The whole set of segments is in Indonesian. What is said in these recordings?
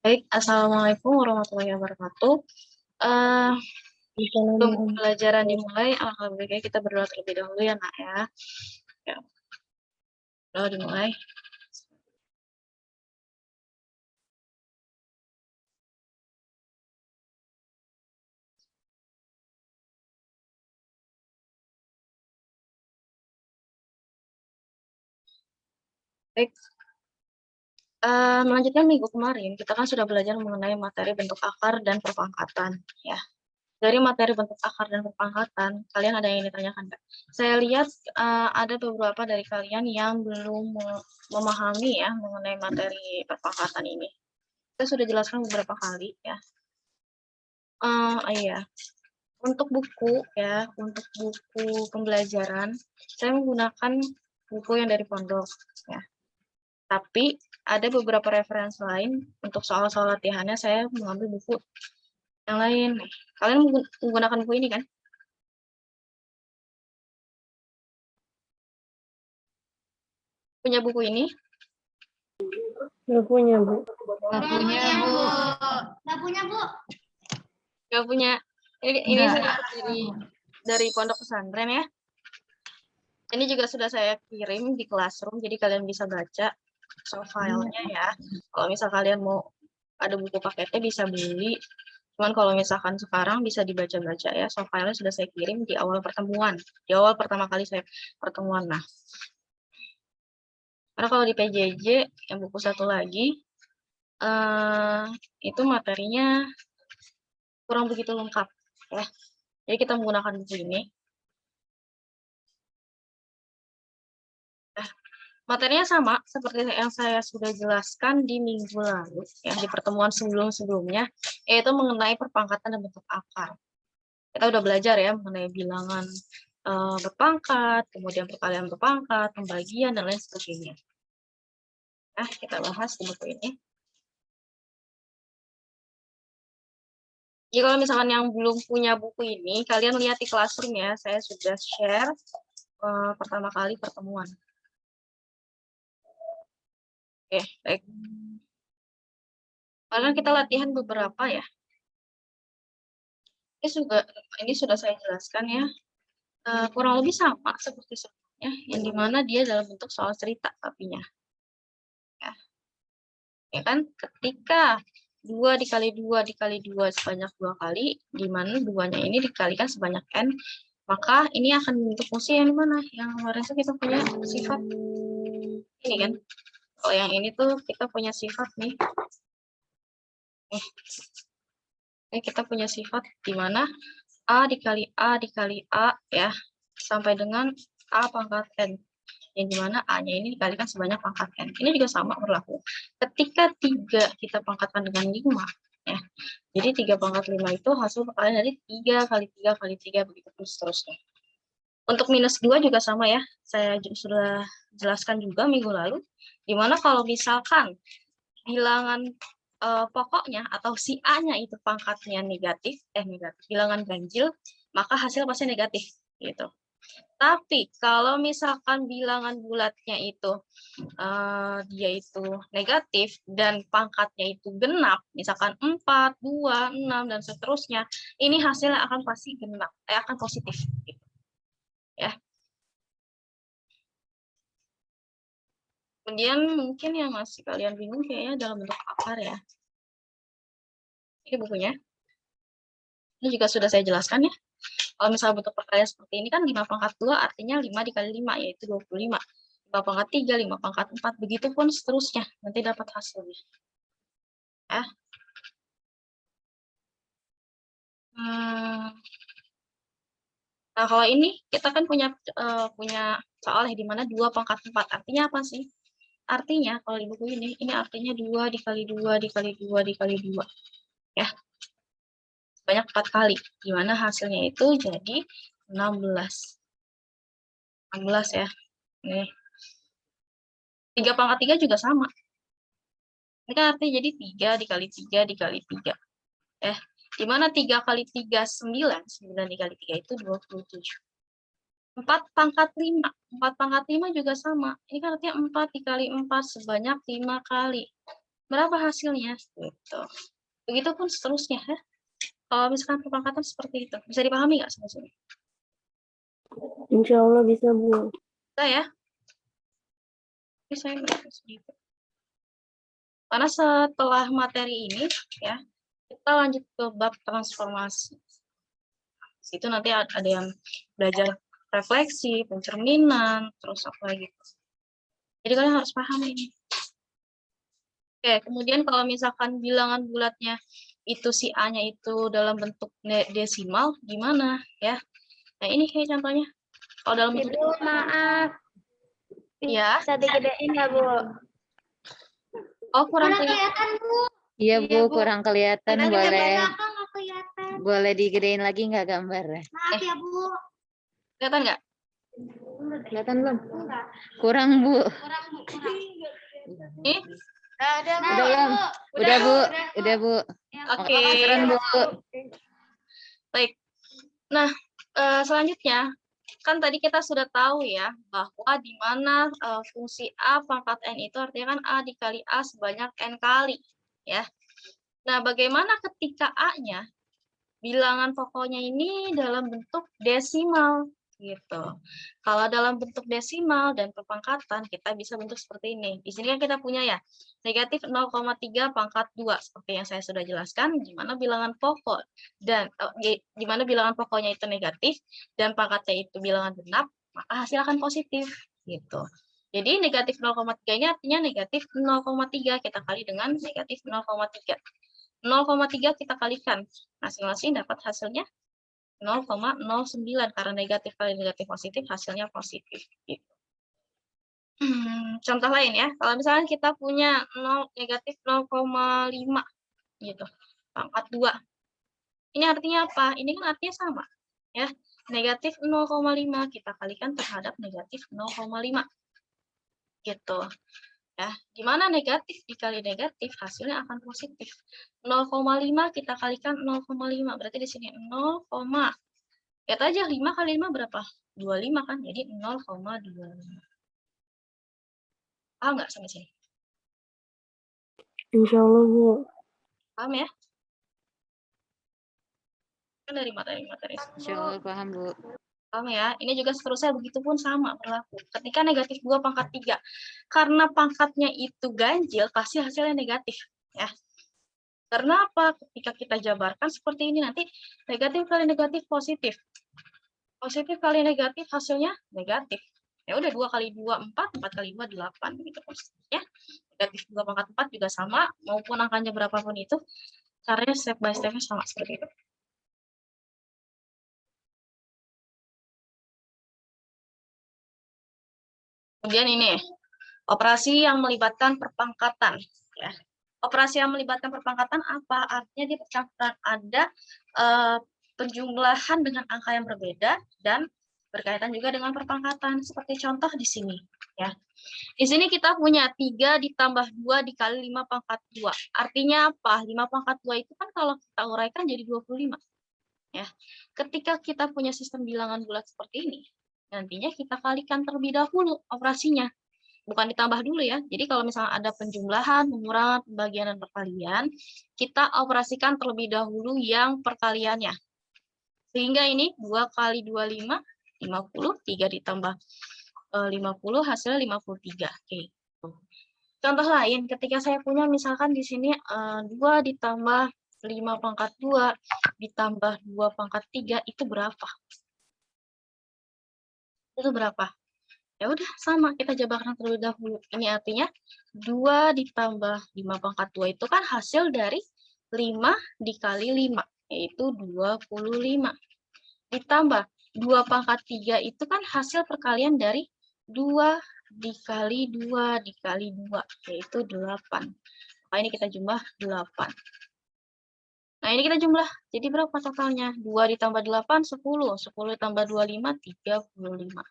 Baik, Assalamualaikum warahmatullahi wabarakatuh. Eh, Sebelum Assalamualaikum. pelajaran dimulai, alangkah baiknya kita berdoa terlebih dahulu ya, Nak ya. Ya, doa dimulai. Baik, melanjutkan minggu kemarin, kita kan sudah belajar mengenai materi bentuk akar dan perpangkatan. Ya, dari materi bentuk akar dan perpangkatan, kalian ada yang ditanyakan nggak? Saya lihat ada beberapa dari kalian yang belum memahami ya mengenai materi perpangkatan ini. Saya sudah jelaskan beberapa kali ya. Iya. Untuk buku ya, untuk buku pembelajaran, saya menggunakan buku yang dari pondok ya. Tapi ada beberapa referensi lain untuk soal-soal latihannya saya mengambil buku yang lain. Kalian menggunakan buku ini kan? Punya buku ini? Nggak punya, Bu. Nggak punya, Bu. Nggak punya, Bu. Nggak punya. Ini saya dari pondok pesantren ya. Ini juga sudah saya kirim di Classroom, jadi kalian bisa baca soal filenya ya. Kalau misal kalian mau ada buku paketnya bisa beli. Cuman kalau misalkan sekarang bisa dibaca-baca ya. Soal filenya sudah saya kirim di awal pertemuan. Di awal pertama kali saya pertemuan. Nah, karena kalau di PJJ yang buku satu lagi itu materinya kurang begitu lengkap ya. Jadi kita menggunakan buku ini. Nah, materinya sama seperti yang saya sudah jelaskan di minggu lalu ya, di pertemuan sebelum-sebelumnya, yaitu mengenai perpangkatan dan bentuk akar. Kita udah belajar ya mengenai bilangan berpangkat, kemudian perkalian berpangkat, pembagian, dan lain sebagainya. Nah, kita bahas di buku ini. Jadi kalau misalkan yang belum punya buku ini, kalian lihat di Classroom ya, saya sudah share pertama kali pertemuan. Oke, baik. Karena kita latihan beberapa ya. Ini sudah saya jelaskan ya. Kurang lebih sama seperti sebelumnya, yang dimana dia dalam bentuk soal cerita tapinya. Ya kan? Ketika 2 dikali 2 dikali 2 sebanyak 2 kali, di mana 2-nya ini dikalikan sebanyak n, maka ini akan membentuk fungsi yang mana? Yang kemarin itu kita punya sifat ini kan? Kalau yang ini tuh kita punya sifat nih. Ini kita punya sifat di mana A dikali A ya, sampai dengan A pangkat n. Yang dimana A-nya ini dikalikan sebanyak pangkat n. Ini juga sama berlaku. Ketika 3 kita pangkatkan dengan 5, ya. Jadi 3 pangkat 5 itu hasil perkalian dari 3 kali 3 kali 3, begitu terus seterusnya. Untuk minus 2 juga sama ya, saya sudah jelaskan juga minggu lalu, dimana kalau misalkan bilangan pokoknya atau si A-nya itu pangkatnya negatif, bilangan ganjil, maka hasil pasti negatif, gitu. Tapi kalau misalkan bilangan bulatnya itu dia itu negatif dan pangkatnya itu genap, misalkan 4, 2, 6 dan seterusnya, ini hasilnya akan pasti genap, akan positif gitu. Ya. Kemudian mungkin yang masih kalian bingung kayaknya dalam bentuk akar ya. Ini bukunya. Ini juga sudah saya jelaskan ya. Kalau misalnya bentuk perkalian seperti ini kan 5 pangkat 2 artinya 5 dikali 5 yaitu 25. 5 pangkat 3, 5 pangkat 4, begitupun seterusnya. Nanti dapat hasilnya. Ya. Nah, kalau ini kita kan punya soal di mana 2 pangkat 4. Artinya apa sih? Artinya kalau di buku ini artinya 2 dikali 2 dikali 2 dikali 2. Ya. Banyak 4 kali. Di mana hasilnya itu jadi 16. 16 ya. Nih. 3 pangkat 3 juga sama. Ini kan artinya jadi 3 dikali 3 dikali 3. Di mana 3 kali 3, 9. 9 dikali 3 itu 27. 4 pangkat 5. 4 pangkat 5 juga sama. Ini kan artinya 4 dikali 4 sebanyak 5 kali. berapa hasilnya? Gitu. Begitupun seterusnya ya. Kalau misalkan perpangkatan seperti itu, bisa dipahami nggak sampai sini? Insya Allah bisa, Bu. Bisa ya? Ini saya berikan sedikit. Karena setelah materi ini, ya, kita lanjut ke bab transformasi. Situ nanti ada yang belajar refleksi, pencerminan, terus apa lagi. Jadi kalian harus paham ini. Oke, kemudian kalau misalkan bilangan bulatnya itu si A-nya itu dalam bentuk desimal, gimana ya? Nah ini kayak contohnya. Kalau dalam bentuk Ibu, maaf. ya, Bisa digedein nggak, Bu? oh kurang Kurang kelihatan. kelihatan, Bu. Iya Bu, kurang kelihatan. Karena Boleh belakang nggak kelihatan. boleh digedein lagi nggak gambarnya? Maaf ya, Bu. Kelihatan nggak? Kelihatan belum? Enggak. Kurang Bu. Kurang, Bu. Kurang. Ini? Udah, Bu. Udah belum? Udah Bu, udah Bu. Oke. Keren Bu. Baik. Nah, selanjutnya kan tadi kita sudah tahu ya bahwa di mana fungsi A pangkat N itu artinya kan A dikali A sebanyak N kali ya. Nah, bagaimana ketika A-nya bilangan pokoknya ini dalam bentuk desimal gitu. Kalau dalam bentuk desimal dan perpangkatan kita bisa bentuk seperti ini. Di sini kan kita punya ya negatif 0,3 pangkat 2 seperti yang saya sudah jelaskan, di mana bilangan pokok dan di mana bilangan pokoknya itu negatif dan pangkatnya itu bilangan genap, maka hasil akan positif gitu. Jadi negatif 0,3 ini artinya negatif 0,3 kita kali dengan negatif 0,3. 0,3 kita kalikan, masing-masing dapat hasilnya 0,09 karena negatif kali negatif positif hasilnya positif. Gitu. Contoh lain ya, kalau misalnya kita punya negatif 0,5 gitu, pangkat 2. Ini artinya apa? Ini kan artinya sama ya. Negatif 0,5 kita kalikan terhadap negatif 0,5 gitu. Ya, gimana negatif dikali negatif hasilnya akan positif. 0,5 kita kalikan 0,5 berarti di sini 0, lihat aja 5 kali 5 berapa? 25 kan, jadi 0,25. Paham nggak sampai sini? Insya Allah, Bu. Paham ya? Kan dari materi-materi. Insya Allah paham Bu. Paham ya? Ini juga seterusnya begitu pun sama berlaku. Ketika negatif 2 pangkat 3. Karena pangkatnya itu ganjil, pasti hasilnya negatif. Ya. Karena apa? Ketika kita jabarkan seperti ini, nanti negatif kali negatif positif. Positif kali negatif hasilnya negatif. Ya udah 2 kali 2, 4, 4 kali 2, 8. Gitu ya. Negatif 2 pangkat 4 juga sama, maupun angkanya berapapun itu, caranya step by step-nya sama seperti itu. Kemudian ini, operasi yang melibatkan perpangkatan. Ya. Operasi yang melibatkan perpangkatan apa? Artinya dia ada penjumlahan dengan angka yang berbeda dan berkaitan juga dengan perpangkatan. Seperti contoh di sini. Ya. Di sini kita punya 3 ditambah 2 dikali 5 pangkat 2. Artinya apa? 5 pangkat 2 itu kan kalau kita uraikan jadi 25. Ya. Ketika kita punya sistem bilangan bulat seperti ini, nantinya kita kalikan terlebih dahulu operasinya. Bukan ditambah dulu ya. Jadi kalau misalnya ada penjumlahan, pengurangan, pembagian, dan perkalian, kita operasikan terlebih dahulu yang perkaliannya. Sehingga ini 2 kali 25, 50, 3 ditambah 50, hasilnya 53. Oke. Contoh lain, ketika saya punya misalkan di sini 2 ditambah 5 pangkat 2, ditambah 2 pangkat 3, itu berapa? Itu berapa? Ya udah sama kita jabarkan terlebih dahulu. Ini artinya 2 ditambah 5 pangkat 2 itu kan hasil dari 5 dikali 5 yaitu 25. Ditambah 2 pangkat 3 itu kan hasil perkalian dari 2 dikali 2 dikali 2 yaitu 8. Maka ini kita jumlah 8. Nah, ini kita jumlah. Jadi berapa totalnya? 2 ditambah 8, 10. 10 ditambah 25, 35.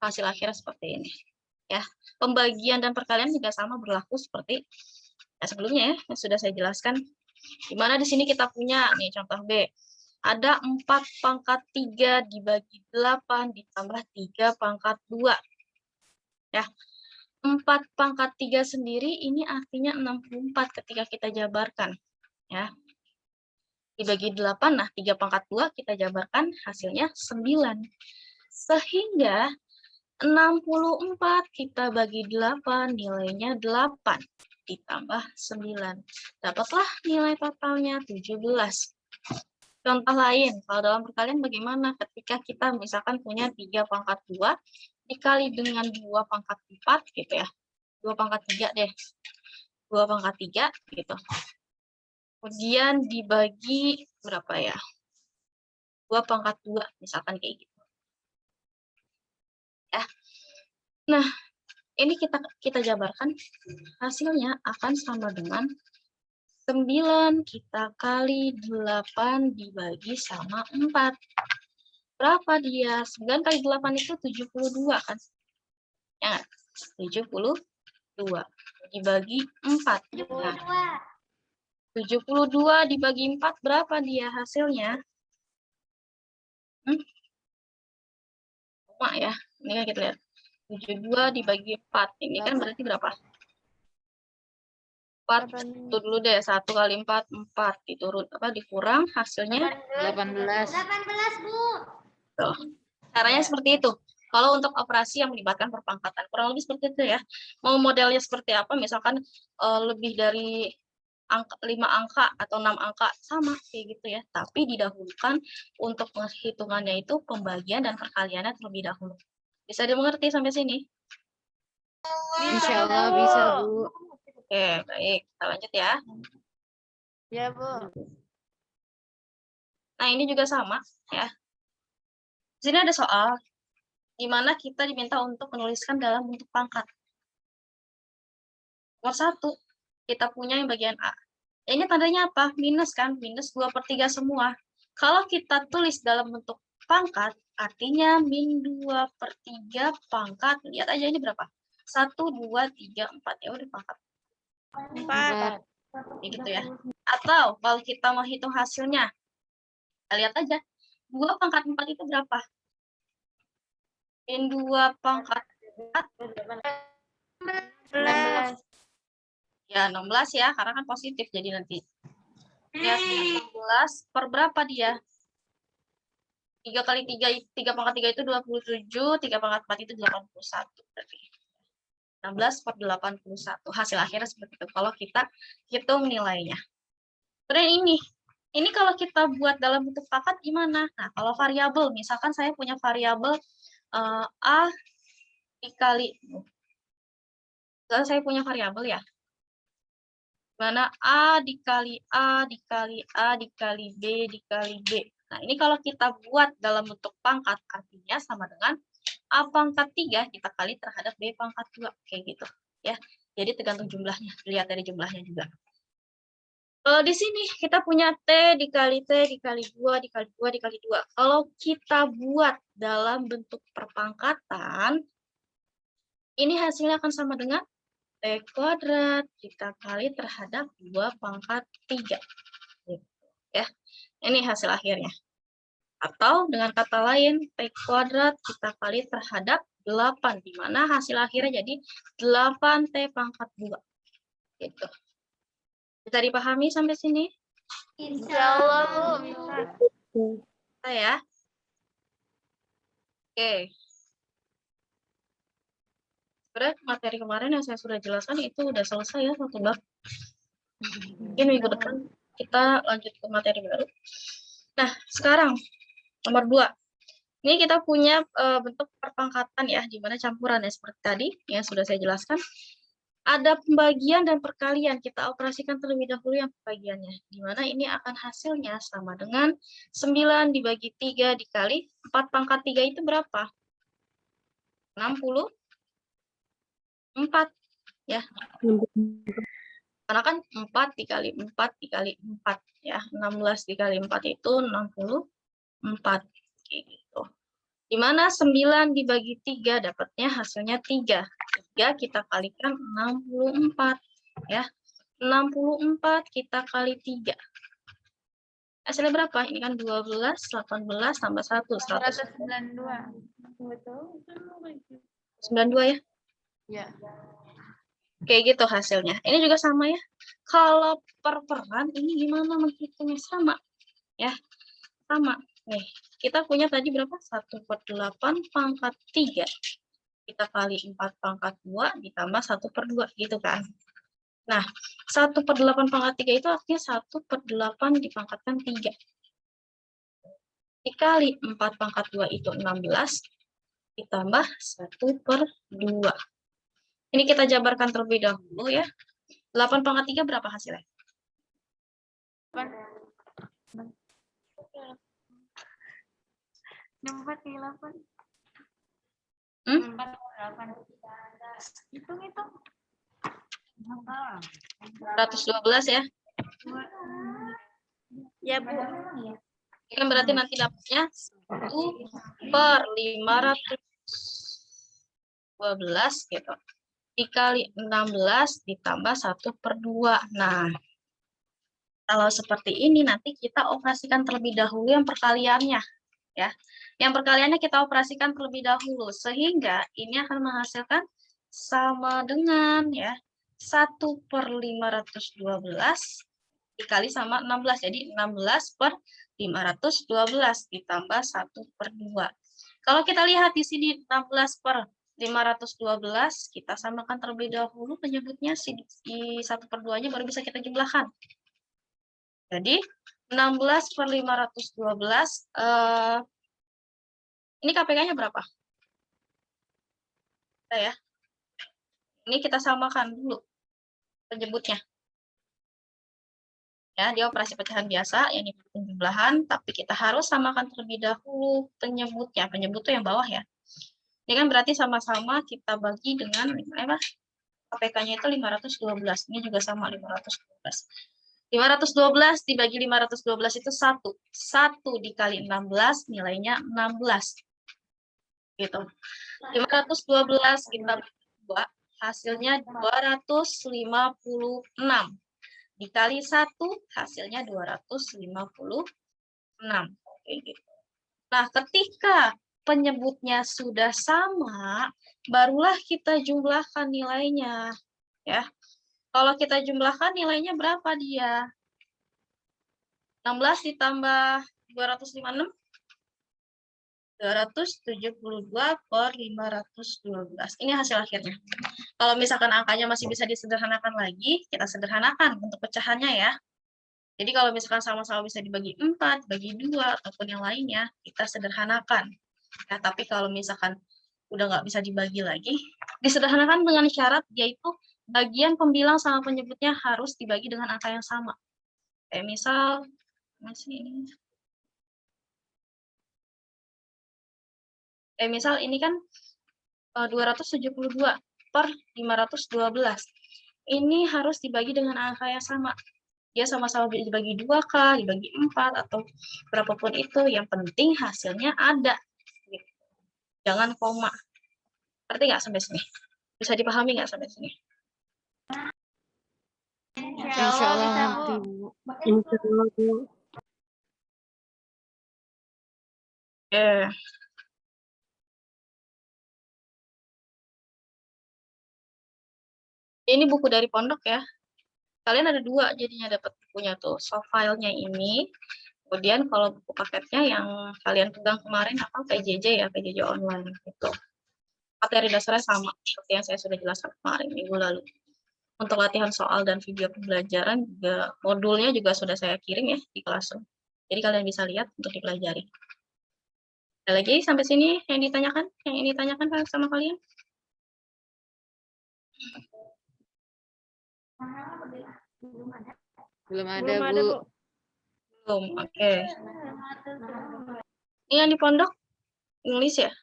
Hasil akhirnya seperti ini. Ya, pembagian dan perkalian juga sama berlaku seperti sebelumnya ya, yang sudah saya jelaskan. Di mana di sini kita punya, nih contoh B. Ada 4 pangkat 3 dibagi 8 ditambah 3 pangkat 2. Ya, 4 pangkat 3 sendiri ini artinya 64 ketika kita jabarkan. Ya. Dibagi 8, nah 3 pangkat 2 kita jabarkan hasilnya 9. Sehingga 64 kita bagi 8, nilainya 8. Ditambah 9. Dapatlah nilai totalnya 17. Contoh lain, kalau dalam perkalian bagaimana ketika kita misalkan punya 3 pangkat 2 dikali dengan 2 pangkat 4 gitu ya. 2 pangkat 3 deh. 2 pangkat 3 gitu. Kemudian dibagi berapa ya? 2 pangkat 2 misalkan kayak gitu. Ya. Nah, ini kita jabarkan hasilnya akan sama dengan 9 kita kali 8 dibagi sama 4. Berapa dia? 9 kali 8 itu 72 kan? Ya, 72 dibagi 4. Nah, 72 dibagi 4 berapa dia hasilnya? Sama ya. Ini kan kita lihat. 72 dibagi 4. Ini kan berarti berapa? 4. Itu dulu deh. 1 kali 4, 4. Diturun apa dikurang hasilnya 18. 18, Bu. tuh. Caranya seperti itu. Kalau untuk operasi yang melibatkan perpangkatan, kurang lebih seperti itu ya. Mau modelnya seperti apa, misalkan lebih dari 5 angka atau 6 angka, sama kayak gitu ya. Tapi didahulukan untuk penghitungannya itu pembagian dan perkaliannya terlebih dahulu. Bisa dimengerti sampai sini? Insya Allah bisa, Bu. Oke, baik. Kita lanjut ya. Ya, Bu. Nah, ini juga sama ya. Di sini ada soal di mana kita diminta untuk menuliskan dalam bentuk pangkat. Nomor 1, kita punya yang bagian A. Ini tandanya apa? Minus kan? Minus 2/3 semua. Kalau kita tulis dalam bentuk pangkat, artinya min 2/3 pangkat. Lihat aja ini berapa? 1, 2, 3, 4. Ya udah pangkat. 4. Ya gitu ya. Atau kalau kita mau hitung hasilnya, kita lihat aja. 2 pangkat 4 itu berapa? Min 2 pangkat 4. 16. Ya, 16 ya, karena kan positif jadi nanti. Ya, 16 per berapa dia? 3 kali 3, 3 pangkat 3 itu 27, 3 pangkat 4 itu 81 berarti. 16 per 81. Hasil akhirnya seperti itu. Kalau kita hitung nilainya. Kemudian ini kalau kita buat dalam bentuk pangkat gimana? Nah, kalau variabel, misalkan saya punya variabel A dikali, misalkan saya punya variabel ya, mana A dikali A dikali A dikali B dikali B. Nah, ini kalau kita buat dalam bentuk pangkat, artinya sama dengan A pangkat 3 kita kali terhadap B pangkat 2. Kayak gitu. Ya. Jadi tergantung jumlahnya. Dilihat dari jumlahnya juga. Di sini kita punya T dikali T dikali 2 dikali 2 dikali 2. Kalau kita buat dalam bentuk perpangkatan, ini hasilnya akan sama dengan T kuadrat kita kali terhadap 2 pangkat 3. Ya, ini hasil akhirnya. Atau dengan kata lain, T kuadrat kita kali terhadap 8, di mana hasil akhirnya jadi 8T pangkat 2. Gitu. Bisa dipahami sampai sini? Insya Allah, Bu. Bisa. Bisa ya? Oke. Sebenarnya materi kemarin yang saya sudah jelaskan itu udah selesai ya, satu bab. Mungkin minggu depan kita lanjut ke materi baru. Nah, sekarang nomor 2. Ini kita punya bentuk perpangkatan ya, di mana campuran ya seperti tadi yang sudah saya jelaskan. Ada pembagian dan perkalian, kita operasikan terlebih dahulu yang pembagiannya. Di mana ini akan hasilnya sama dengan 9 dibagi 3 dikali 4 pangkat 3 itu berapa? 64 ya. Karena kan 4 dikali 4 dikali 4 ya. 16 dikali 4 itu 64. Gitu. Di mana 9 dibagi 3 dapatnya hasilnya 3. 3 kita kalikan 64 ya. 64 kita kali 3. Hasilnya berapa? Ini kan 12, 18 tambah 1, 192. 192. Betul. 92 ya. Ya. Kayak gitu hasilnya. Ini juga sama ya. Kalau per peran ini gimana menghitungnya? Sama ya. Sama. Nih, kita punya tadi berapa? 1/8 pangkat 3. Kita kali 4 pangkat 2 ditambah 1/2 gitu kan. Nah, 1/8 pangkat 3 itu artinya 1/8 dipangkatkan 3. Dikali 4 pangkat 2 itu 16, ditambah 1/2. Ini kita jabarkan terlebih dahulu ya. 8 pangkat 3 berapa hasilnya? 4/8. Hmm? 4/8. Hitung. 112 ya. Ya, Bu. Ini kan berarti nanti dapatnya 1/512 gitu. Dikali 16 ditambah 1/2. Nah, kalau seperti ini nanti kita operasikan terlebih dahulu yang perkaliannya. Ya, yang perkaliannya kita operasikan terlebih dahulu sehingga ini akan menghasilkan sama dengan ya 1/512 dikali sama 16. Jadi 16/512 ditambah 1/2. Kalau kita lihat di sini 16/512 kita samakan terlebih dahulu penyebutnya di 1/2-nya baru bisa kita jumlahkan. Jadi 16/512 ini KPK-nya berapa? Ya. Ini kita samakan dulu penyebutnya. Ya, dia operasi pecahan biasa yang dibutuhkan jumlahan, tapi kita harus samakan terlebih dahulu penyebutnya. Penyebut itu yang bawah ya. Ini kan berarti sama-sama kita bagi dengan KPK-nya itu 512. Ini juga sama 512. 512 dibagi 512 itu 1. 1 dikali 16 nilainya 16. Gitu. 512 kita bagi 2, hasilnya 256. Dikali 1, hasilnya 256. Oke, gitu. Nah, ketika penyebutnya sudah sama, barulah kita jumlahkan nilainya. Ya. Kalau kita jumlahkan nilainya berapa dia? 16 ditambah 256? 272/512. Ini hasil akhirnya. Kalau misalkan angkanya masih bisa disederhanakan lagi, kita sederhanakan untuk pecahannya ya. Jadi kalau misalkan sama-sama bisa dibagi 4, bagi 2, ataupun yang lainnya, kita sederhanakan. Ya, tapi kalau misalkan udah nggak bisa dibagi lagi, disederhanakan dengan syarat yaitu bagian pembilang sama penyebutnya harus dibagi dengan angka yang sama. Kayak misal, ini kan 272/512. Ini harus dibagi dengan angka yang sama. Dia sama-sama dibagi 2 dibagi 4, atau berapapun itu. Yang penting hasilnya ada. Jangan koma. Ngerti nggak sampai sini? Bisa dipahami nggak sampai sini? Insya Allah bisa, ngerti, Bu. Bu. Insya Allah, Bu. Oke. Ini buku dari pondok ya. Kalian ada 2 jadinya dapat bukunya tuh. Soft file-nya ini. Kemudian kalau buku paketnya yang kalian pegang kemarin apa PJJ ya, PJJ online gitu. Materi dasarnya sama seperti yang saya sudah jelaskan kemarin minggu lalu. Untuk latihan soal dan video pembelajaran juga modulnya juga sudah saya kirim ya di Classroom. Jadi kalian bisa lihat untuk dipelajari. Ada lagi sampai sini yang ditanyakan? Yang ini ditanyakan sama kalian? Belum ada, Bu. Belum, oke. Ini yang di pondok English ya?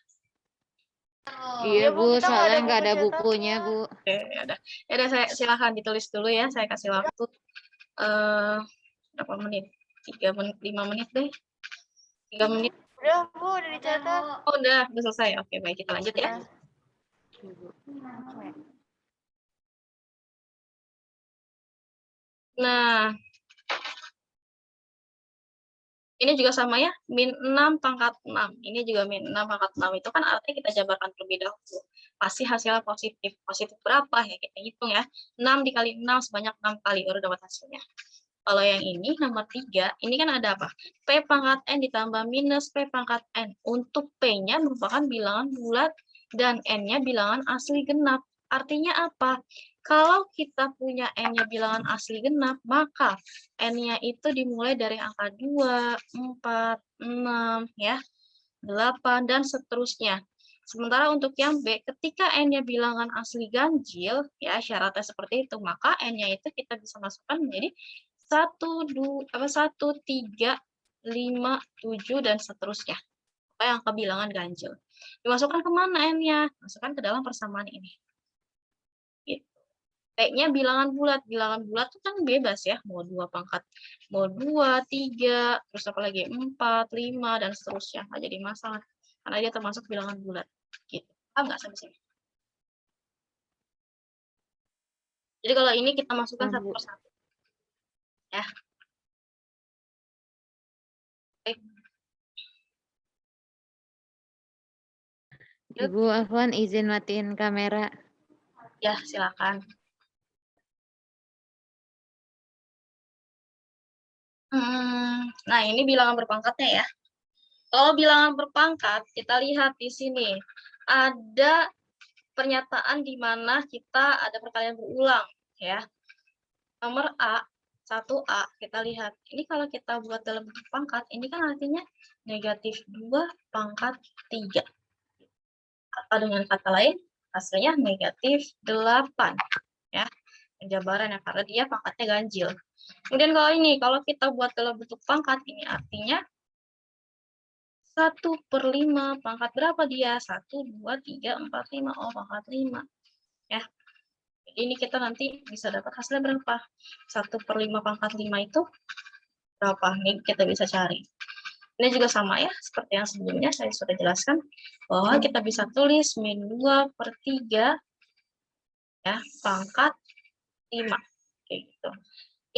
Iya, Bu. kita nggak Soalnya ada nggak ada buku bukunya, Bu. Oke, ya udah. Ya udah, saya silakan ditulis dulu ya. Saya kasih waktu berapa menit? 3 menit, 5 menit deh. 3 menit. Udah, Bu, udah dicatat. Oh, udah selesai. Oke, baik, kita lanjut ya. Nah, Ini juga sama ya, min 6 pangkat 6. Ini juga min 6 pangkat 6. Itu kan artinya kita jabarkan terlebih dahulu. Pasti hasilnya positif. Positif berapa ya? Kita hitung ya. 6 dikali 6 sebanyak 6 kali baru dapat hasilnya. Kalau yang ini, nomor 3, ini kan ada apa? P pangkat N ditambah minus P pangkat N. Untuk P-nya merupakan bilangan bulat dan N-nya bilangan asli genap. Artinya apa? Kalau kita punya N-nya bilangan asli genap, maka N-nya itu dimulai dari angka 2, 4, 6, ya, 8, dan seterusnya. Sementara untuk yang B, ketika N-nya bilangan asli ganjil, ya syaratnya seperti itu, maka N-nya itu kita bisa masukkan menjadi 1, 3, 5, 7, dan seterusnya. Yang angka bilangan ganjil. Dimasukkan kemana N-nya? Masukkan ke dalam persamaan ini. T-nya bilangan bulat. Bilangan bulat itu kan bebas ya. Mau 2 pangkat. Mau 2, 3, terus apa lagi? 4, 5, dan seterusnya. Nggak jadi masalah. Karena dia termasuk bilangan bulat. Gitu. Paham nggak sampai sini? Jadi kalau ini kita masukkan satu persatu. Ya. Oke. Ibu Afwan izin matiin kamera. Ya, silakan. Nah, ini bilangan berpangkatnya ya. Kalau bilangan berpangkat, kita lihat di sini. Ada pernyataan di mana kita ada perkalian berulang. Ya. Nomor A, 1A, kita lihat. Ini kalau kita buat dalam bentuk pangkat, ini kan artinya negatif 2 pangkat 3. Atau dengan kata lain, hasilnya negatif 8. Ya. Penjabaran ya, karena dia pangkatnya ganjil. Kemudian kalau kita buat dalam bentuk pangkat, ini artinya 1/5. Pangkat berapa dia? 1, 2, 3, 4, 5. Oh, pangkat 5. Ya. Ini kita nanti bisa dapat hasilnya berapa? 1/5 pangkat 5 itu berapa? Ini kita bisa cari. Ini juga sama ya, seperti yang sebelumnya saya sudah jelaskan, bahwa kita bisa tulis min 2/3 ya, pangkat 5. Kayak gitu.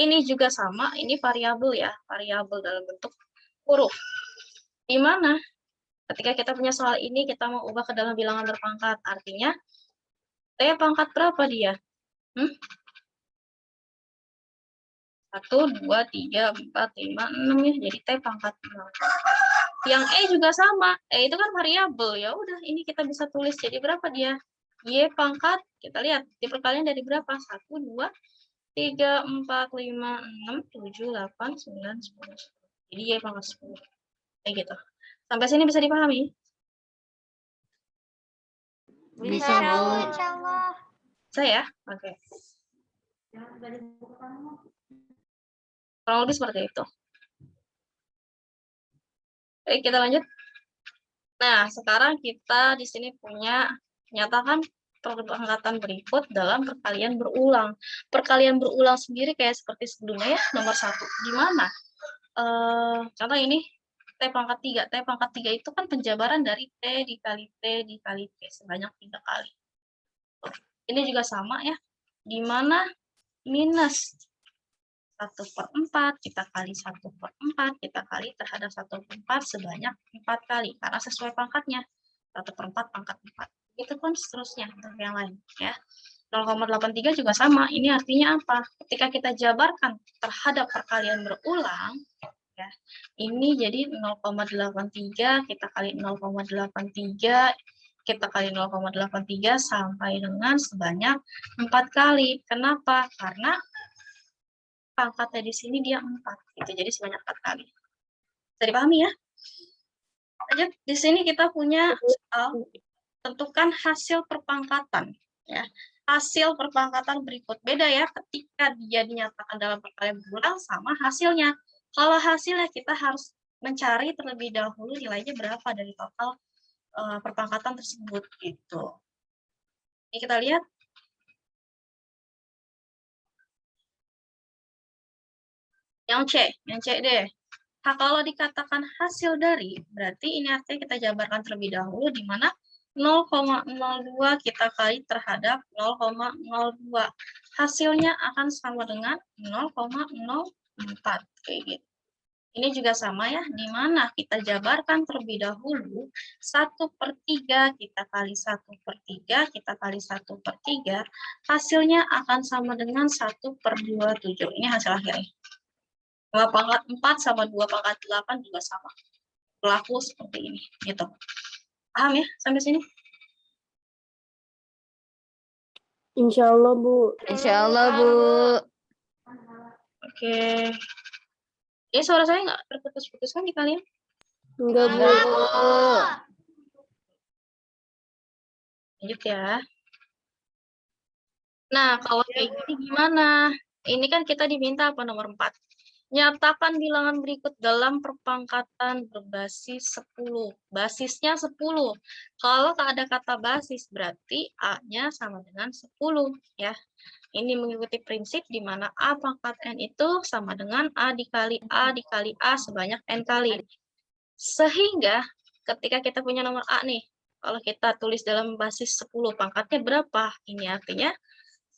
Ini juga sama, ini variabel ya, variabel dalam bentuk huruf. Di mana ketika kita punya soal ini, kita mau ubah ke dalam bilangan berpangkat. Artinya, T pangkat berapa dia? 1, 2, 3, 4, 5, 6 ya. Jadi T pangkat 6. Yang E juga sama. E itu kan variabel. Ya udah, ini kita bisa tulis jadi berapa dia? Y pangkat, kita lihat, diperkalian dari berapa? 1, 2, 3, 4, 5, 6, 7, 8, 9, 10. Jadi Y pangkat 10. Kayak gitu. Sampai sini bisa dipahami? Bisa, Bu. Insyaallah. Saya? Oke. Kurang lebih seperti itu. Oke, kita lanjut. Nah, sekarang kita di sini punya nyatakan perpangkatan berikut dalam perkalian berulang. Perkalian berulang sendiri kayak seperti sebelumnya ya, nomor 1. Di mana? Contoh ini, T pangkat 3. T pangkat 3 itu kan penjabaran dari T dikali T dikali T sebanyak 3 kali. Ini juga sama ya, di mana minus 1/4, kita kali 1/4, kita kali terhadap 1/4 sebanyak 4 kali, karena sesuai pangkatnya, 1/4 pangkat 4. Itu pun seterusnya untuk yang lain. Ya. 0,83 juga sama, ini artinya apa? Ketika kita jabarkan terhadap perkalian berulang, ya, ini jadi 0,83, kita kali 0,83, kita kali 0,83 sampai dengan sebanyak 4 kali. Kenapa? Karena pangkatnya di sini dia 4, gitu. Jadi sebanyak 4 kali. Bisa dipahami ya? Lanjut, di sini kita punya soal tentukan hasil perpangkatan. Ya. Hasil perpangkatan berikut. Beda ya ketika dia dinyatakan dalam perkalian berulang sama hasilnya. Kalau hasilnya kita harus mencari terlebih dahulu nilainya berapa dari total perpangkatan tersebut. Gitu. Ini kita lihat. Yang C deh. Nah, kalau dikatakan hasil dari, berarti ini artinya kita jabarkan terlebih dahulu, di mana 0,02 kita kali terhadap 0,02. Hasilnya akan sama dengan 0,04. Kayak gitu. Ini juga sama ya, di mana kita jabarkan terlebih dahulu 1/3 kita kali 1/3 kita kali 1/3, hasilnya akan sama dengan 1/27. Ini hasil akhirnya. 2/4 sama 2/8 juga sama. Berlaku seperti ini, gitu. Paham ya sampai sini? Insya Allah, Bu. Insya Allah, Bu. Oke. Ya, suara saya nggak terputus-putus kan di kalian? Enggak, Bu. Enggak, Bu. Lanjut ya. Nah, kalau kayak gini gimana? Ini kan kita diminta apa nomor 4? Nyatakan bilangan berikut dalam perpangkatan berbasis 10. Basisnya 10. Kalau ada kata basis, berarti A-nya sama dengan 10. Ya. Ini mengikuti prinsip di mana A pangkat N itu sama dengan A dikali A dikali A sebanyak N kali. Sehingga ketika kita punya nomor A nih, kalau kita tulis dalam basis 10, pangkatnya berapa? Ini artinya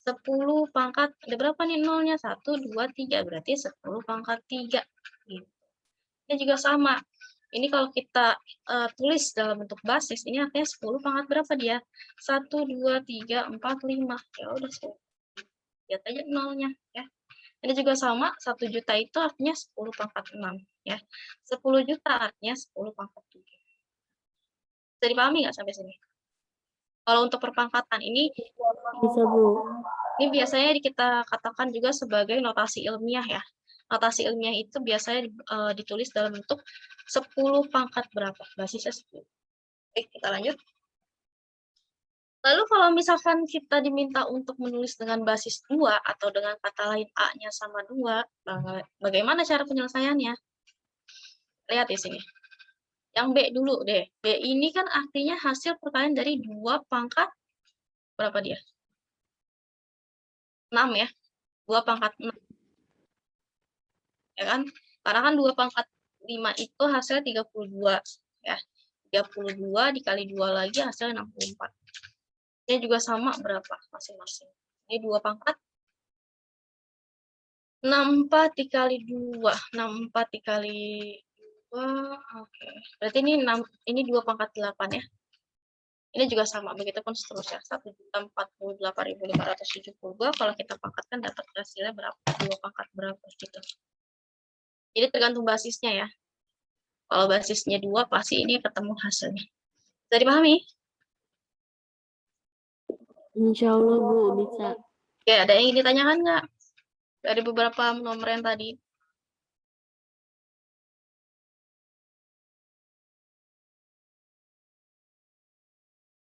10 pangkat, ada berapa nih nolnya? 1, 2, 3, berarti 10 pangkat 3. Gitu. Ini juga sama. Ini kalau kita tulis dalam bentuk basis, ini artinya 10 pangkat berapa dia? 1, 2, 3, 4, 5. Ya udah, lihat aja nolnya. Ya. Ini juga sama, 1 juta itu artinya 10 pangkat 6. Ya. 10 juta artinya 10 pangkat 7. Bisa dipahami nggak sampai sini? Kalau untuk perpangkatan ini, Bisa, Bu. ini biasanya kita katakan juga sebagai notasi ilmiah ya. Notasi ilmiah itu biasanya ditulis dalam bentuk 10 pangkat berapa, basisnya 10. Oke, kita lanjut. Lalu kalau misalkan kita diminta untuk menulis dengan basis 2 atau dengan kata lain A-nya sama 2, bagaimana cara penyelesaiannya? Lihat di sini. Yang B dulu deh. B ini kan artinya hasil perkalian dari 2 pangkat, berapa dia? 6 ya. 2 pangkat 6. Ya kan? Karena kan 2 pangkat 5 itu hasilnya 32. Ya. 32 dikali 2 lagi hasilnya 64. Ini juga sama berapa masing-masing. Ini 2 pangkat 64 dikali 2. 64 dikali 2. Oke. Berarti ini 2 pangkat 8 ya. Ini juga sama, begitupun seterusnya. 1.048.572. Kalau kita pangkatkan dapat hasilnya berapa? 2 pangkat berapa gitu. Jadi tergantung basisnya ya. Kalau basisnya 2, pasti ini ketemu hasilnya. Bisa dipahami? Insya Allah, Bu. Bisa. Oke, ada yang ingin ditanyakan nggak? Dari beberapa nomor yang tadi.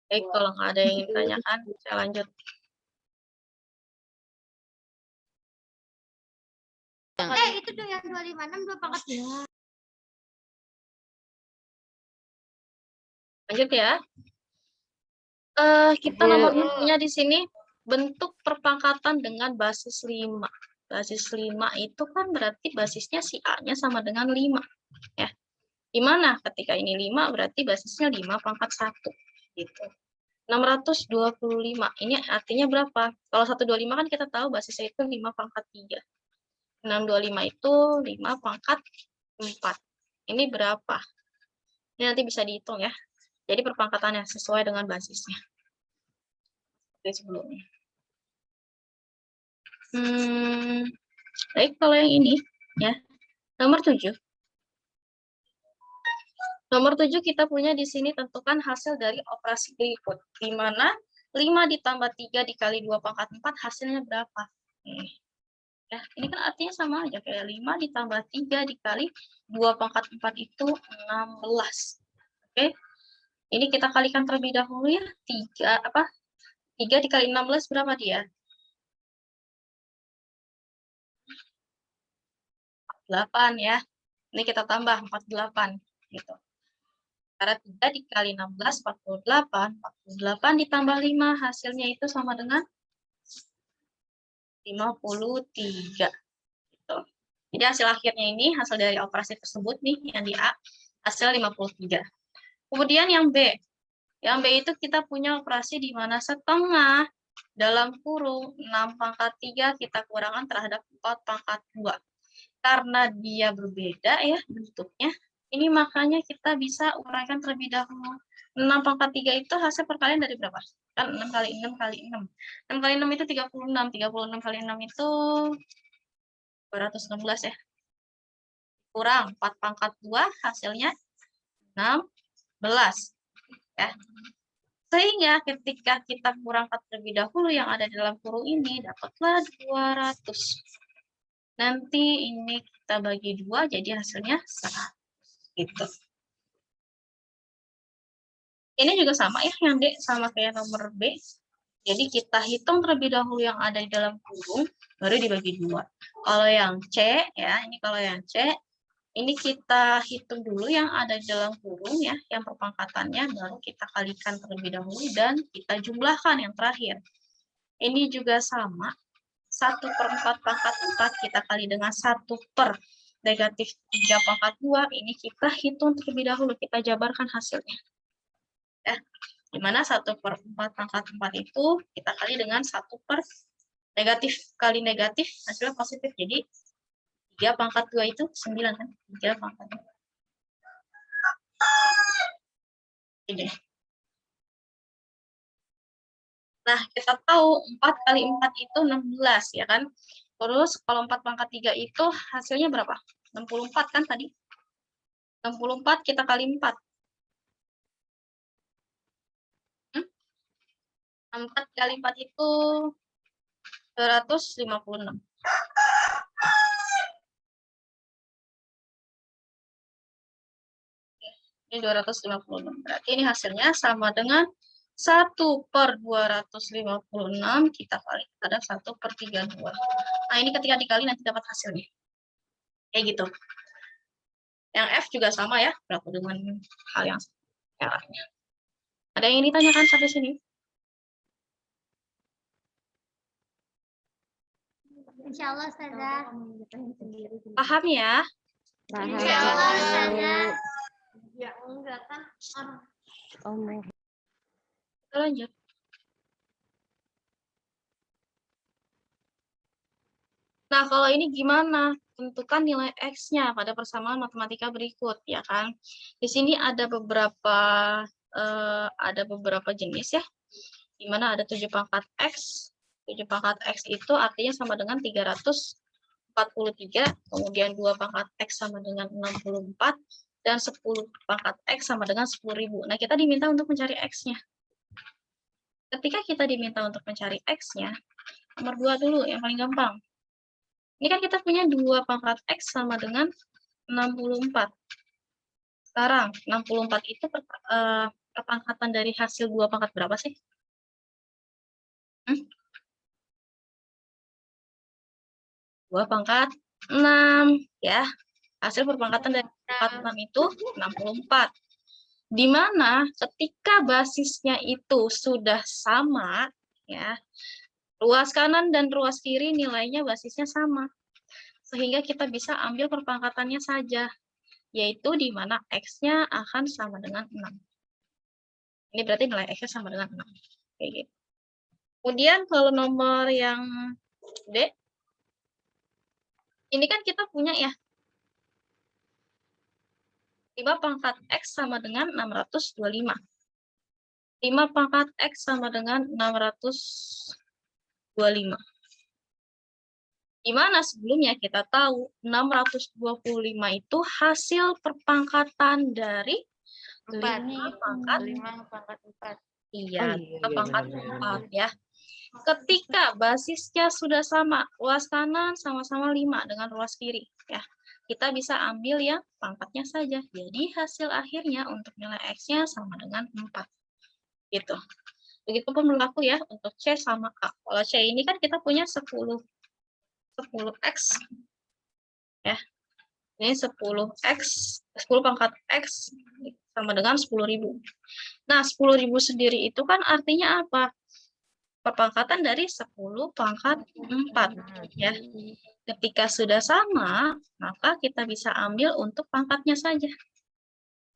Baik, kalau nggak ada yang ingin ditanyakan, saya lanjut. Itu dong yang 256 2 pangkat 2. Lanjut ya. Kita nomor bentuknya di sini bentuk perpangkatan dengan basis 5. Basis 5 itu kan berarti basisnya si A-nya sama dengan 5. Ya. Gimana? Ketika ini 5 berarti basisnya 5 pangkat 1. Gitu. 625. Ini artinya berapa? Kalau 125 kan kita tahu basisnya itu 5 pangkat 3. 625 itu 5 pangkat 4. Ini berapa? Ini nanti bisa dihitung ya. Jadi perpangkatannya sesuai dengan basisnya. Seperti sebelumnya. Baik, kalau yang ini ya. Nomor 7. Nomor 7 kita punya di sini tentukan hasil dari operasi berikut. Di mana 5 ditambah 3 dikali 2 pangkat 4 hasilnya berapa? Ya, ini kan artinya sama aja kayak 5 ditambah 3 dikali 2 pangkat 4 itu 16. Oke. Ini kita kalikan terlebih dahulu ya. 3 dikali 16 berapa dia? 48 ya. Ini kita tambah 48 gitu. Karena 3 dikali 16 48. 48 ditambah 5 hasilnya itu sama dengan 53 gitu. Jadi hasil akhirnya ini hasil dari operasi tersebut nih yang di A hasil 53. Kemudian yang B. Yang B itu kita punya operasi di mana setengah dalam kurung 6 pangkat 3 kita kurangkan terhadap 4 pangkat 2. karena dia berbeda ya bentuknya, ini makanya kita bisa uraikan terlebih dahulu. 6 pangkat 3 itu hasil perkalian dari berapa? Kan 6 kali 6 kali 6. 6 kali 6 itu 36. 36 kali 6 itu 216 ya. Kurang 4 pangkat 2 hasilnya 16. Ya. Sehingga ketika kita kurangkan terlebih dahulu yang ada di dalam kurung ini, dapatlah 200. Nanti ini kita bagi 2, jadi hasilnya 100. Gitu. Ini juga sama ya, yang D sama kayak nomor B. Jadi kita hitung terlebih dahulu yang ada di dalam kurung, baru dibagi 2. Kalau yang C, ya, ini kalau yang C, ini kita hitung dulu yang ada di dalam kurung ya, yang perpangkatannya, baru kita kalikan terlebih dahulu dan kita jumlahkan yang terakhir. Ini juga sama, 1/4 pangkat 4 kita kali dengan 1/3 pangkat 2, ini kita hitung terlebih dahulu, kita jabarkan hasilnya. Ya, dimana 1/4 pangkat 4 itu kita kali dengan 1/, negatif kali negatif, hasilnya positif, jadi 3 pangkat 2 itu 9 kan? 3 pangkat 2. Ini. Nah, kita tahu 4 kali 4 itu 16 ya kan? Terus kalau 4 pangkat 3 itu hasilnya berapa? 64 kan tadi? 64 kita kali 4. 4 kali 4 itu 256. Ini 256. Berarti ini hasilnya sama dengan 1/256 kita kali pada 1/32. Nah, ini ketika dikali nanti dapat hasilnya. Kayak gitu. Yang F juga sama ya, berlaku dengan hal yang caranya. Ada yang ditanyakan sampai sini? Insya Allah, Ustazah. Paham ya? Paham. Insya Allah, Ustazah. Ya enggak kan. Kita lanjut. Nah, kalau ini gimana? Tentukan nilai X-nya pada persamaan matematika berikut, ya kan? Di sini ada beberapa jenis ya, di mana ada 7 pangkat X. 7 pangkat X itu artinya sama dengan 343, kemudian 2 pangkat X sama dengan 64, dan 10 pangkat X sama dengan 10.000. Nah, kita diminta untuk mencari X-nya. Ketika kita diminta untuk mencari X-nya, nomor 2 dulu, yang paling gampang. Ini kan kita punya 2 pangkat X sama dengan 64. Sekarang, 64 itu perpangkatan dari hasil 2 pangkat berapa sih? 2 pangkat 6, ya. Hasil perpangkatan dari pangkat 6 itu 64. Di mana ketika basisnya itu sudah sama, ya, ruas kanan dan ruas kiri nilainya basisnya sama. Sehingga kita bisa ambil perpangkatannya saja, yaitu di mana X-nya akan sama dengan 6. Ini berarti nilai X-nya sama dengan 6. Kayak gitu. Kemudian kalau nomor yang D, ini kan kita punya ya, 5 pangkat X sama dengan 625. 5 pangkat X sama dengan 625. Di mana sebelumnya kita tahu 625 itu hasil perpangkatan dari 5 pangkat 4. Iya, pangkat 4 ya. Ketika basisnya sudah sama, ruas kanan sama-sama 5 dengan ruas kiri ya. Kita bisa ambil yang pangkatnya saja. Jadi hasil akhirnya untuk nilai X-nya sama dengan 4. Gitu. Begitupun berlaku ya untuk C sama A. Kalau C ini kan kita punya 10X ya. Ini 10X, 10 pangkat X sama dengan 10.000. Nah, 10.000 sendiri itu kan artinya apa? Perpangkatan dari 10 pangkat 4 ya. Ketika sudah sama, maka kita bisa ambil untuk pangkatnya saja.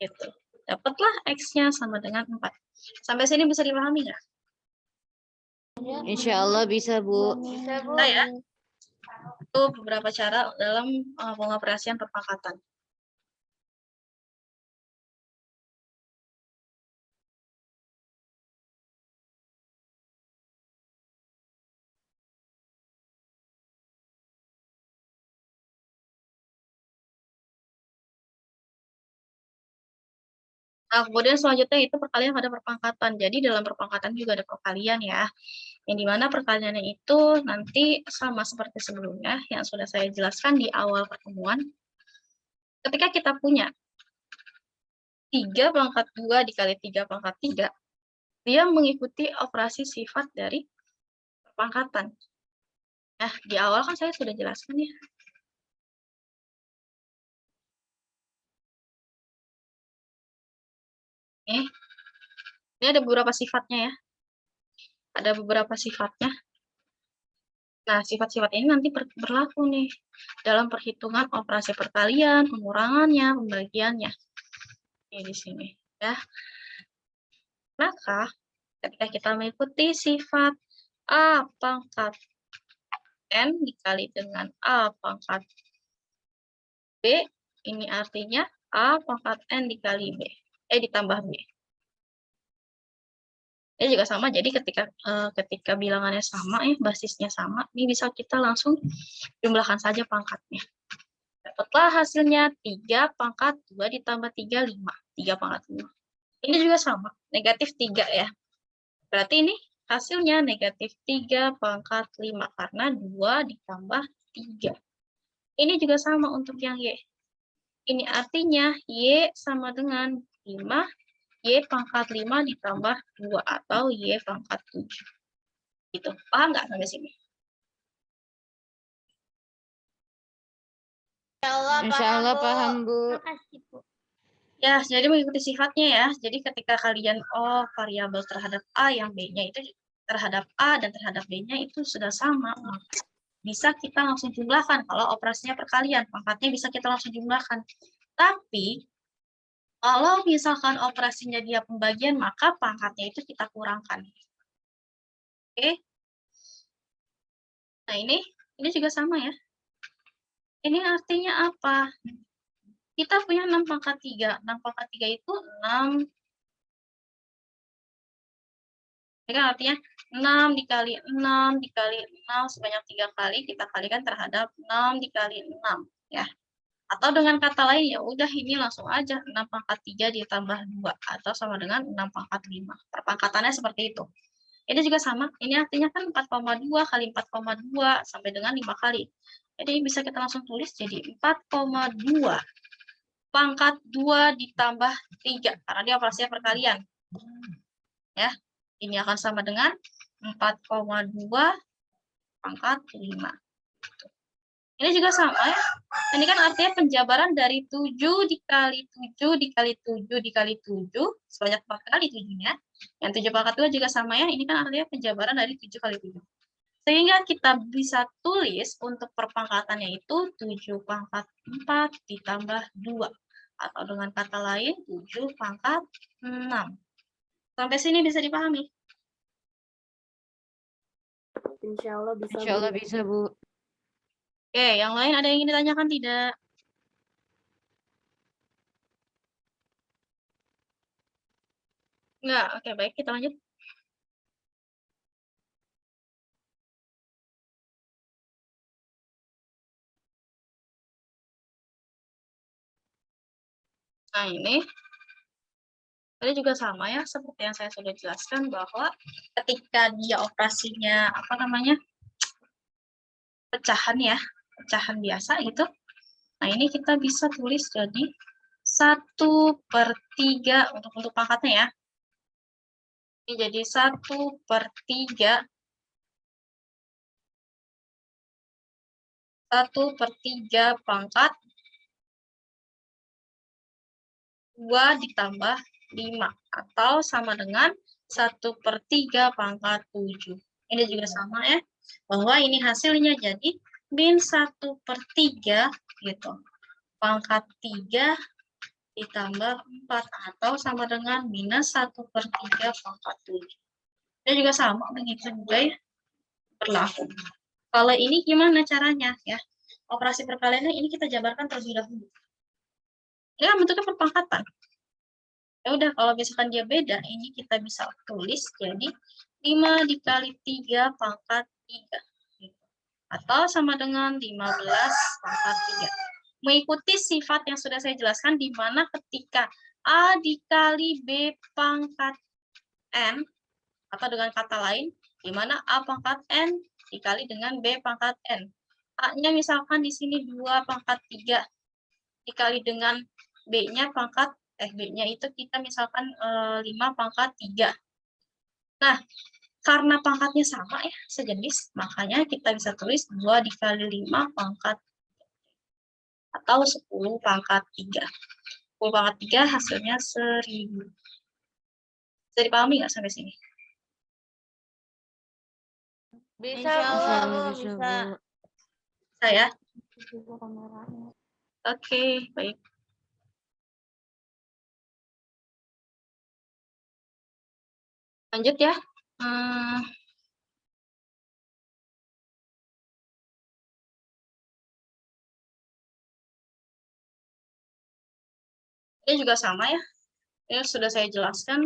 Gitu. Dapatlah X-nya sama dengan 4. Sampai sini bisa dipahami nggak? Insya Allah bisa, Bu. Bisa, Bu. Bisa ya? Itu beberapa cara dalam pengoperasian perpangkatan. Nah, kemudian selanjutnya itu perkalian pada perpangkatan. Jadi dalam perpangkatan juga ada perkalian ya. Yang dimana perkaliannya itu nanti sama seperti sebelumnya yang sudah saya jelaskan di awal pertemuan. Ketika kita punya 3 pangkat 2 dikali 3 pangkat 3, dia mengikuti operasi sifat dari perpangkatan. Nah, di awal kan saya sudah jelaskan ya. Ini ada beberapa sifatnya ya. Ada beberapa sifatnya. Nah, sifat-sifat ini nanti berlaku nih dalam perhitungan operasi perkalian, pengurangannya, pembagiannya. Ini di sini ya. Maka ketika kita mengikuti sifat A pangkat N dikali dengan A pangkat B, ini artinya A pangkat N dikali B, ditambah B. Ini juga sama, jadi ketika bilangannya sama, basisnya sama, ini bisa kita langsung jumlahkan saja pangkatnya. Dapatlah hasilnya 3 pangkat 2 ditambah 3, 5. 3 pangkat 5. Ini juga sama, negatif 3 ya. Berarti ini hasilnya negatif 3 pangkat 5, karena 2 ditambah 3. Ini juga sama untuk yang Y. Ini artinya Y sama dengan 5, Y pangkat 5 ditambah 2, atau Y pangkat 7. Gitu. Paham nggak sampai sini? Insya Allah paham, Bu. Makasih, Bu. Ya, jadi mengikuti sifatnya ya. Jadi ketika kalian variabel terhadap A yang B-nya itu terhadap A dan terhadap B-nya itu sudah sama, maka bisa kita langsung jumlahkan. Kalau operasinya perkalian, pangkatnya bisa kita langsung jumlahkan. Tapi kalau misalkan operasinya dia pembagian, maka pangkatnya itu kita kurangkan. Oke. Nah, ini juga sama ya. Ini artinya apa? Kita punya 6 pangkat 3. 6 pangkat 3 itu 6. Ini kan artinya 6 dikali 6 dikali 6 sebanyak 3 kali kita kalikan terhadap 6 dikali 6 ya. Atau dengan kata lain ya udah ini langsung aja 6 pangkat 3 ditambah 2 atau sama dengan 6 pangkat 5. Perpangkatannya seperti itu. Ini juga sama. Ini artinya kan 4,2 kali 4,2 sampai dengan 5 kali. Jadi bisa kita langsung tulis jadi 4,2 pangkat 2 ditambah 3 karena dia operasinya perkalian. Ya. Ini akan sama dengan 4,2 pangkat 5. Ini juga sama ya. Ini kan artinya penjabaran dari 7 dikali 7 dikali 7 dikali 7, sebanyak 4 kali 7-nya. Yang 7 pangkat 2 juga sama ya. Ini kan artinya penjabaran dari 7 kali 7. Sehingga kita bisa tulis untuk perpangkatannya itu 7 pangkat 4 ditambah 2. Atau dengan kata lain 7 pangkat 6. Sampai sini bisa dipahami? Insya Allah bisa, Insya Allah Bu. bisa, Bu. Oke, yang lain ada yang ingin ditanyakan tidak? Enggak, oke baik kita lanjut. Nah ini, tadi juga sama ya, seperti yang saya sudah jelaskan bahwa ketika dia operasinya, pecahan ya, pecahan biasa gitu. Nah ini kita bisa tulis jadi 1/3 untuk pangkatnya ya. Ini jadi 1/3 pangkat 2 ditambah 5 atau sama dengan 1/3 pangkat 7. Ini juga sama ya, bahwa ini hasilnya jadi min 1/3 gitu. Pangkat 3 ditambah 4 atau sama dengan minus 1/3 pangkat 7. Ini juga sama begitu juga ya, berlaku. Kalau ini gimana caranya ya? Operasi perkaliannya ini kita jabarkan terlebih dahulu. Ini kan bentuknya perpangkatan. Ya udah, kalau misalkan dia beda, ini kita bisa tulis jadi 5 dikali 3 pangkat 3. Atau sama dengan 15 pangkat 3. Mengikuti sifat yang sudah saya jelaskan, di mana ketika A dikali B pangkat N, atau dengan kata lain, di mana A pangkat N dikali dengan B pangkat N. A-nya misalkan di sini 2 pangkat 3 dikali dengan B-nya pangkat, B-nya itu kita misalkan 5 pangkat 3. Nah, karena pangkatnya sama ya, sejenis, makanya kita bisa tulis 2 dikali 5 pangkat atau 10 pangkat 3. 10 pangkat 3 hasilnya 1000. Bisa dipahami nggak sampai sini? Bisa, Bu. Bisa. Saya? Oke, baik. Lanjut ya. Ini juga sama ya. Ini sudah saya jelaskan.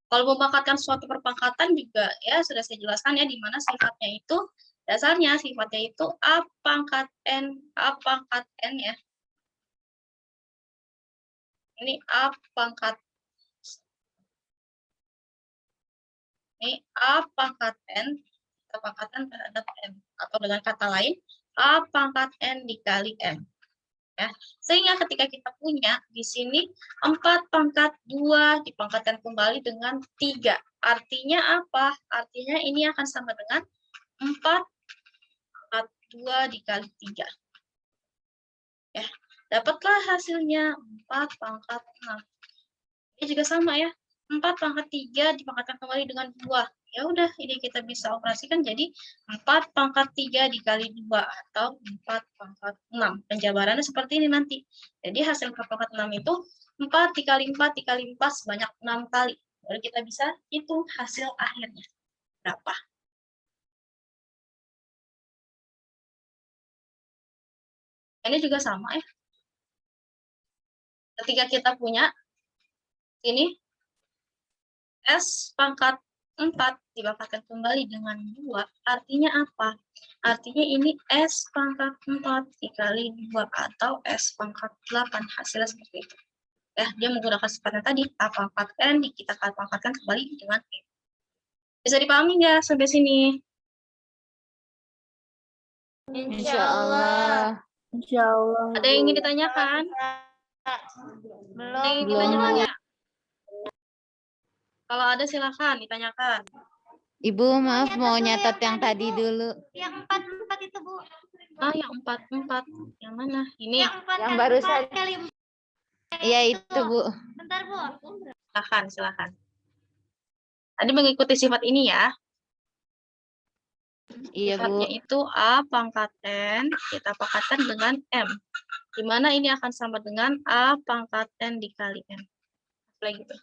Kalau mempangkatkan suatu perpangkatan juga ya sudah saya jelaskan ya, di mana sifatnya itu, dasarnya sifatnya itu A pangkat N ya. Ini A pangkat, ini A pangkat N, kepangkatan terhadap M. Atau dengan kata lain, A pangkat N dikali M. Ya. Sehingga ketika kita punya di sini 4 pangkat 2 dipangkatkan kembali dengan 3. Artinya apa? Artinya ini akan sama dengan 4 pangkat 2 dikali 3. Ya. Dapatlah hasilnya 4 pangkat 6. Ini juga sama ya. 4 pangkat 3 dipangkatkan kembali dengan 2. Ya udah, ini kita bisa operasikan jadi 4 pangkat 3 dikali 2 atau 4 pangkat 6. Penjabarannya seperti ini nanti. Jadi hasil pangkat 6 itu 4 dikali 4 dikali 4 sebanyak 6 kali. Lalu kita bisa hitung hasil akhirnya. Berapa? Ini juga sama ya. Ketika kita punya ini S pangkat 4 dipangkatkan kembali dengan 2, artinya apa? Artinya ini S pangkat 4 dikali 2 atau S pangkat 8, hasilnya seperti itu. Ya, dia menggunakan sifatnya tadi, A pangkat N, kita pangkatkan kembali dengan N. Bisa dipahami nggak sampai sini? Insya Allah. Insya Allah. Ada yang ingin ditanyakan? Ada yang ingin ditanyakan ya? Kalau ada silakan ditanyakan. Ibu, maaf mau nyatat yang tadi dulu. Yang 4 itu, Bu. Ah, yang 4 yang mana? Ini. Yang barusan. Iya itu, Bu. Bentar, Bu. Silakan. Tadi mengikuti sifat ini ya. Iya, Bu. Sifatnya itu A pangkat N, kita pangkatkan dengan M. Di mana ini akan sama dengan A pangkat N dikali M. Lagi gitu.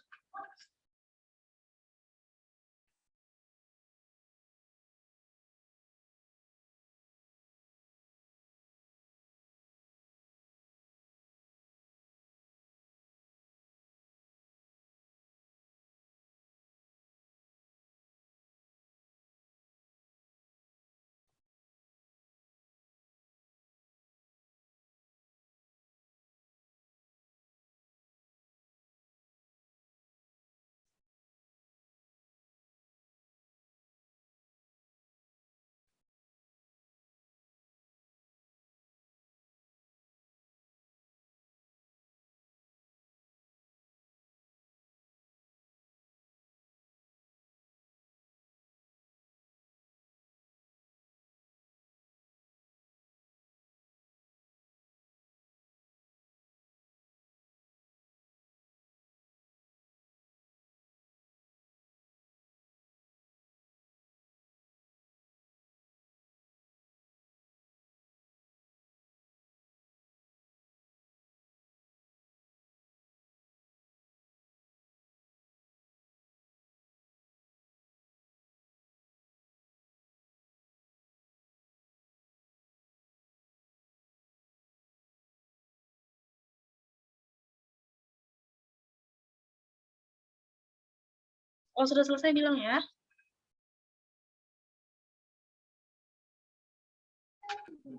Oh, sudah selesai bilang ya.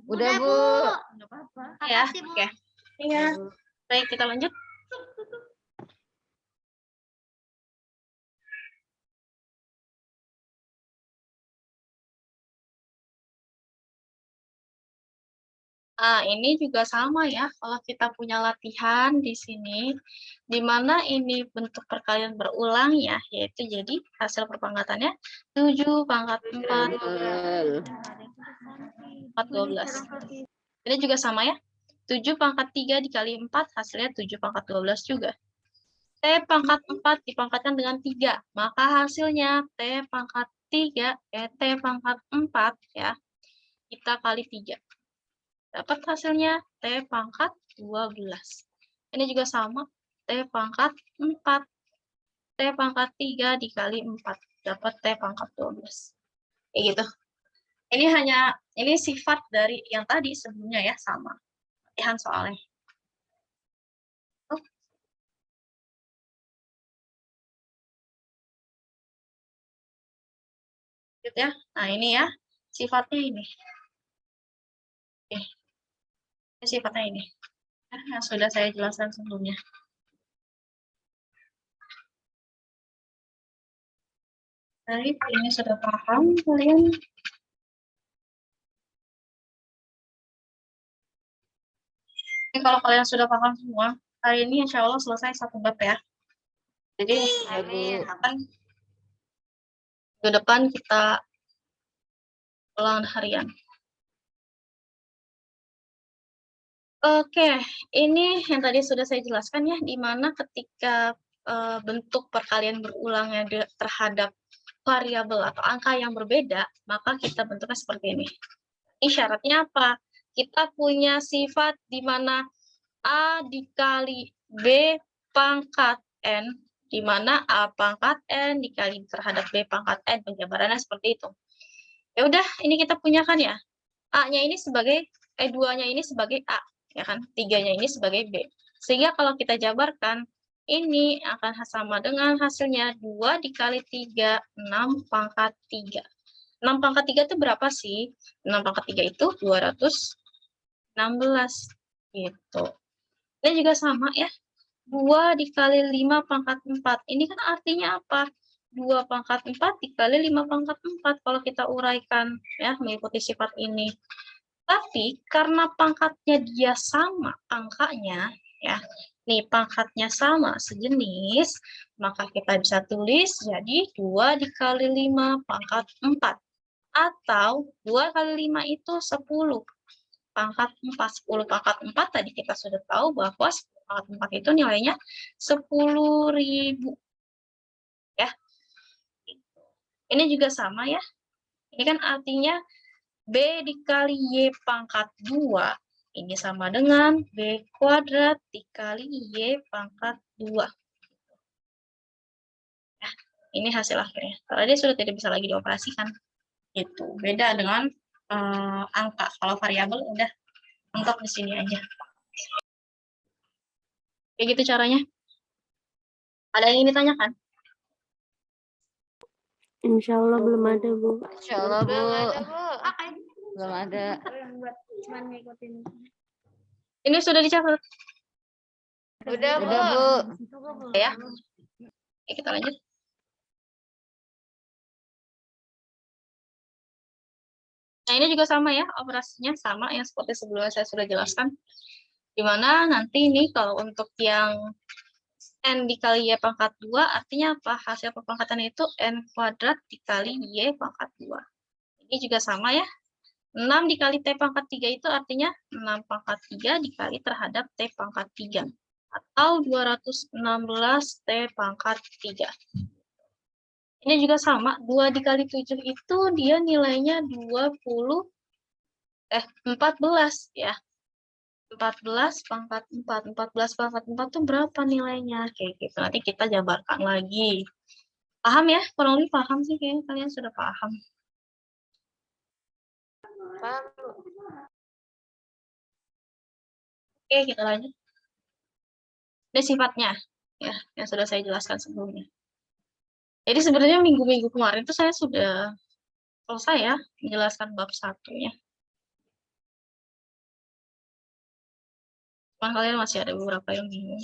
Udah, Bu. Nggak apa-apa. Ya, Makasih, Bu. oke. Iya. Baik, kita lanjut. Ini juga sama ya, kalau kita punya latihan di sini, di mana ini bentuk perkalian berulang ya, yaitu jadi hasil perpangkatannya 7 pangkat 4, Betul. 12. Ini juga sama ya, 7 pangkat 3 dikali 4, hasilnya 7 pangkat 12 juga. T pangkat 4 dipangkatkan dengan 3, maka hasilnya T pangkat 3, T pangkat 4 ya, kita kali 3. Dapat hasilnya T pangkat 12. Ini juga sama, T pangkat 4. T pangkat 3 dikali 4. Dapat T pangkat 12. Kayak gitu. Ini sifat dari yang tadi sebelumnya ya, sama. Latihan soalnya. Ya. Nah, ini ya, sifatnya ini. Oke. Ini sifatnya ini. Yang sudah saya jelaskan sebelumnya. Baik, ini sudah paham kalian? Ini kalau kalian sudah paham semua, hari ini insya Allah selesai satu bab ya. Jadi, akan ke depan kita ulangan harian. Oke, ini yang tadi sudah saya jelaskan ya, di mana ketika bentuk perkalian berulangnya terhadap variabel atau angka yang berbeda, maka kita bentuknya seperti ini. Ini syaratnya apa? Kita punya sifat di mana A dikali B pangkat N, di mana A pangkat N dikali terhadap B pangkat N, penjabarannya seperti itu. Ya udah, ini kita punya kan ya. A-nya ini sebagai, 2-nya ini sebagai A, ya kan? 3-nya ini sebagai B. Sehingga kalau kita jabarkan, ini akan sama dengan hasilnya 2 dikali 3, 6 pangkat 3. 6 pangkat 3 itu berapa sih? 6 pangkat 3 itu 216. Gitu. Ini juga sama ya. 2 dikali 5 pangkat 4. Ini kan artinya apa? 2 pangkat 4 dikali 5 pangkat 4. Kalau kita uraikan ya, mengikuti sifat ini. Tapi karena pangkatnya dia sama angkanya, ya, nih pangkatnya sama sejenis, maka kita bisa tulis jadi 2 dikali 5 pangkat 4. Atau 2 kali 5 itu 10 pangkat 4. 10 pangkat 4 tadi kita sudah tahu bahwa 10 pangkat 4 itu nilainya 10.000. Ya. Ini juga sama ya. Ini kan artinya B dikali Y pangkat 2, ini sama dengan B kuadrat dikali Y pangkat 2. Nah, ini hasil akhirnya. Karena dia sudah tidak bisa lagi dioperasikan. Gitu. Beda dengan angka. Kalau variabel udah mentok di sini aja. Kayak gitu caranya. Ada yang ingin ditanyakan? Insya Allah belum ada, Bu. Insya Allah, Bu. Belum ada. Ini sudah dicatat. Udah, Bu. Ya. Oke, kita lanjut. Nah, ini juga sama ya, operasinya sama yang seperti sebelumnya saya sudah jelaskan. Dimana nanti ini kalau untuk yang N dikali Y pangkat 2, artinya apa? Hasil perpangkatan itu N kuadrat dikali Y pangkat 2. Ini juga sama ya. 6 dikali T pangkat 3 itu artinya 6 pangkat 3 dikali terhadap T pangkat 3. Atau 216 T pangkat 3. Ini juga sama, 2 dikali 7 itu dia nilainya 14 ya. 14 pangkat 4. 14 pangkat 4 itu berapa nilainya? Kayak gitu. Nanti kita jabarkan lagi. Paham ya? Kurang lebih paham sih kayaknya kalian sudah paham. Paham. Oke, kita lanjut. Ini sifatnya ya, yang sudah saya jelaskan sebelumnya. Jadi sebenarnya minggu-minggu kemarin tuh saya sudah selesai ya menjelaskan bab satunya. Cuma kalian masih ada beberapa yang bingung.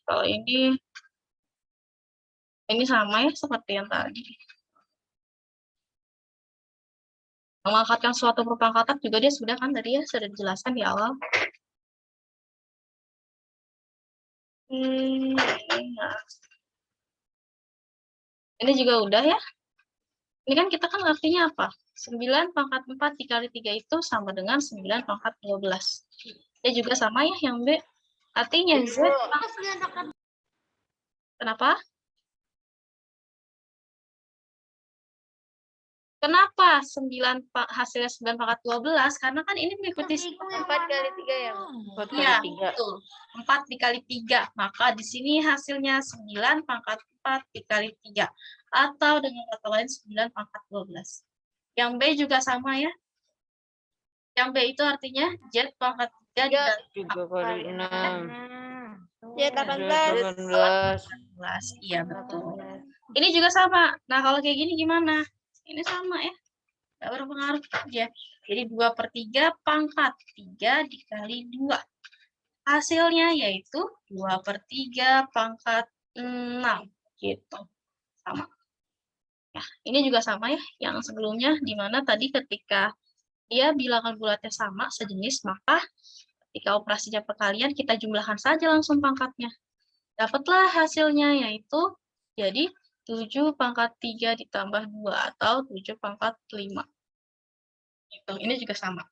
Kalau ini sama ya seperti yang tadi. Mengangkatkan suatu perpangkatan juga dia sudah kan tadi ya, sudah dijelaskan di awal. Nah. Ini juga udah ya. Ini kan kita kan artinya apa? 9 pangkat 4 dikali 3 itu sama dengan 9 pangkat 12. Dia juga sama ya yang B. Artinya Z. Kenapa? Kenapa 9 hasilnya 9 pangkat 12? Karena kan ini mengikuti 4 kali 3 yang 4 kali ya, 3. betul. 4 dikali 3. Maka di sini hasilnya 9 pangkat 4 dikali 3. Atau dengan kata lain 9 pangkat 12. Yang B juga sama ya. Yang B itu artinya Z pangkat 3 dikali 3 kali 6. Ya, 18. 14. Iya, betul. Ini juga sama. Nah, kalau kayak gini gimana? Ini sama ya. Nggak berpengaruh ya. Jadi 2/3 pangkat 3 dikali 2. Hasilnya yaitu 2/3 pangkat 6. Gitu. Sama. Ya, ini juga sama ya. Yang sebelumnya, di mana tadi ketika dia bilangan bulatnya sama, sejenis, maka ketika operasinya perkalian, kita jumlahkan saja langsung pangkatnya. Dapatlah hasilnya, yaitu jadi 7 pangkat 3 ditambah 2, atau 7 pangkat 5. Gitu. Ini juga sama.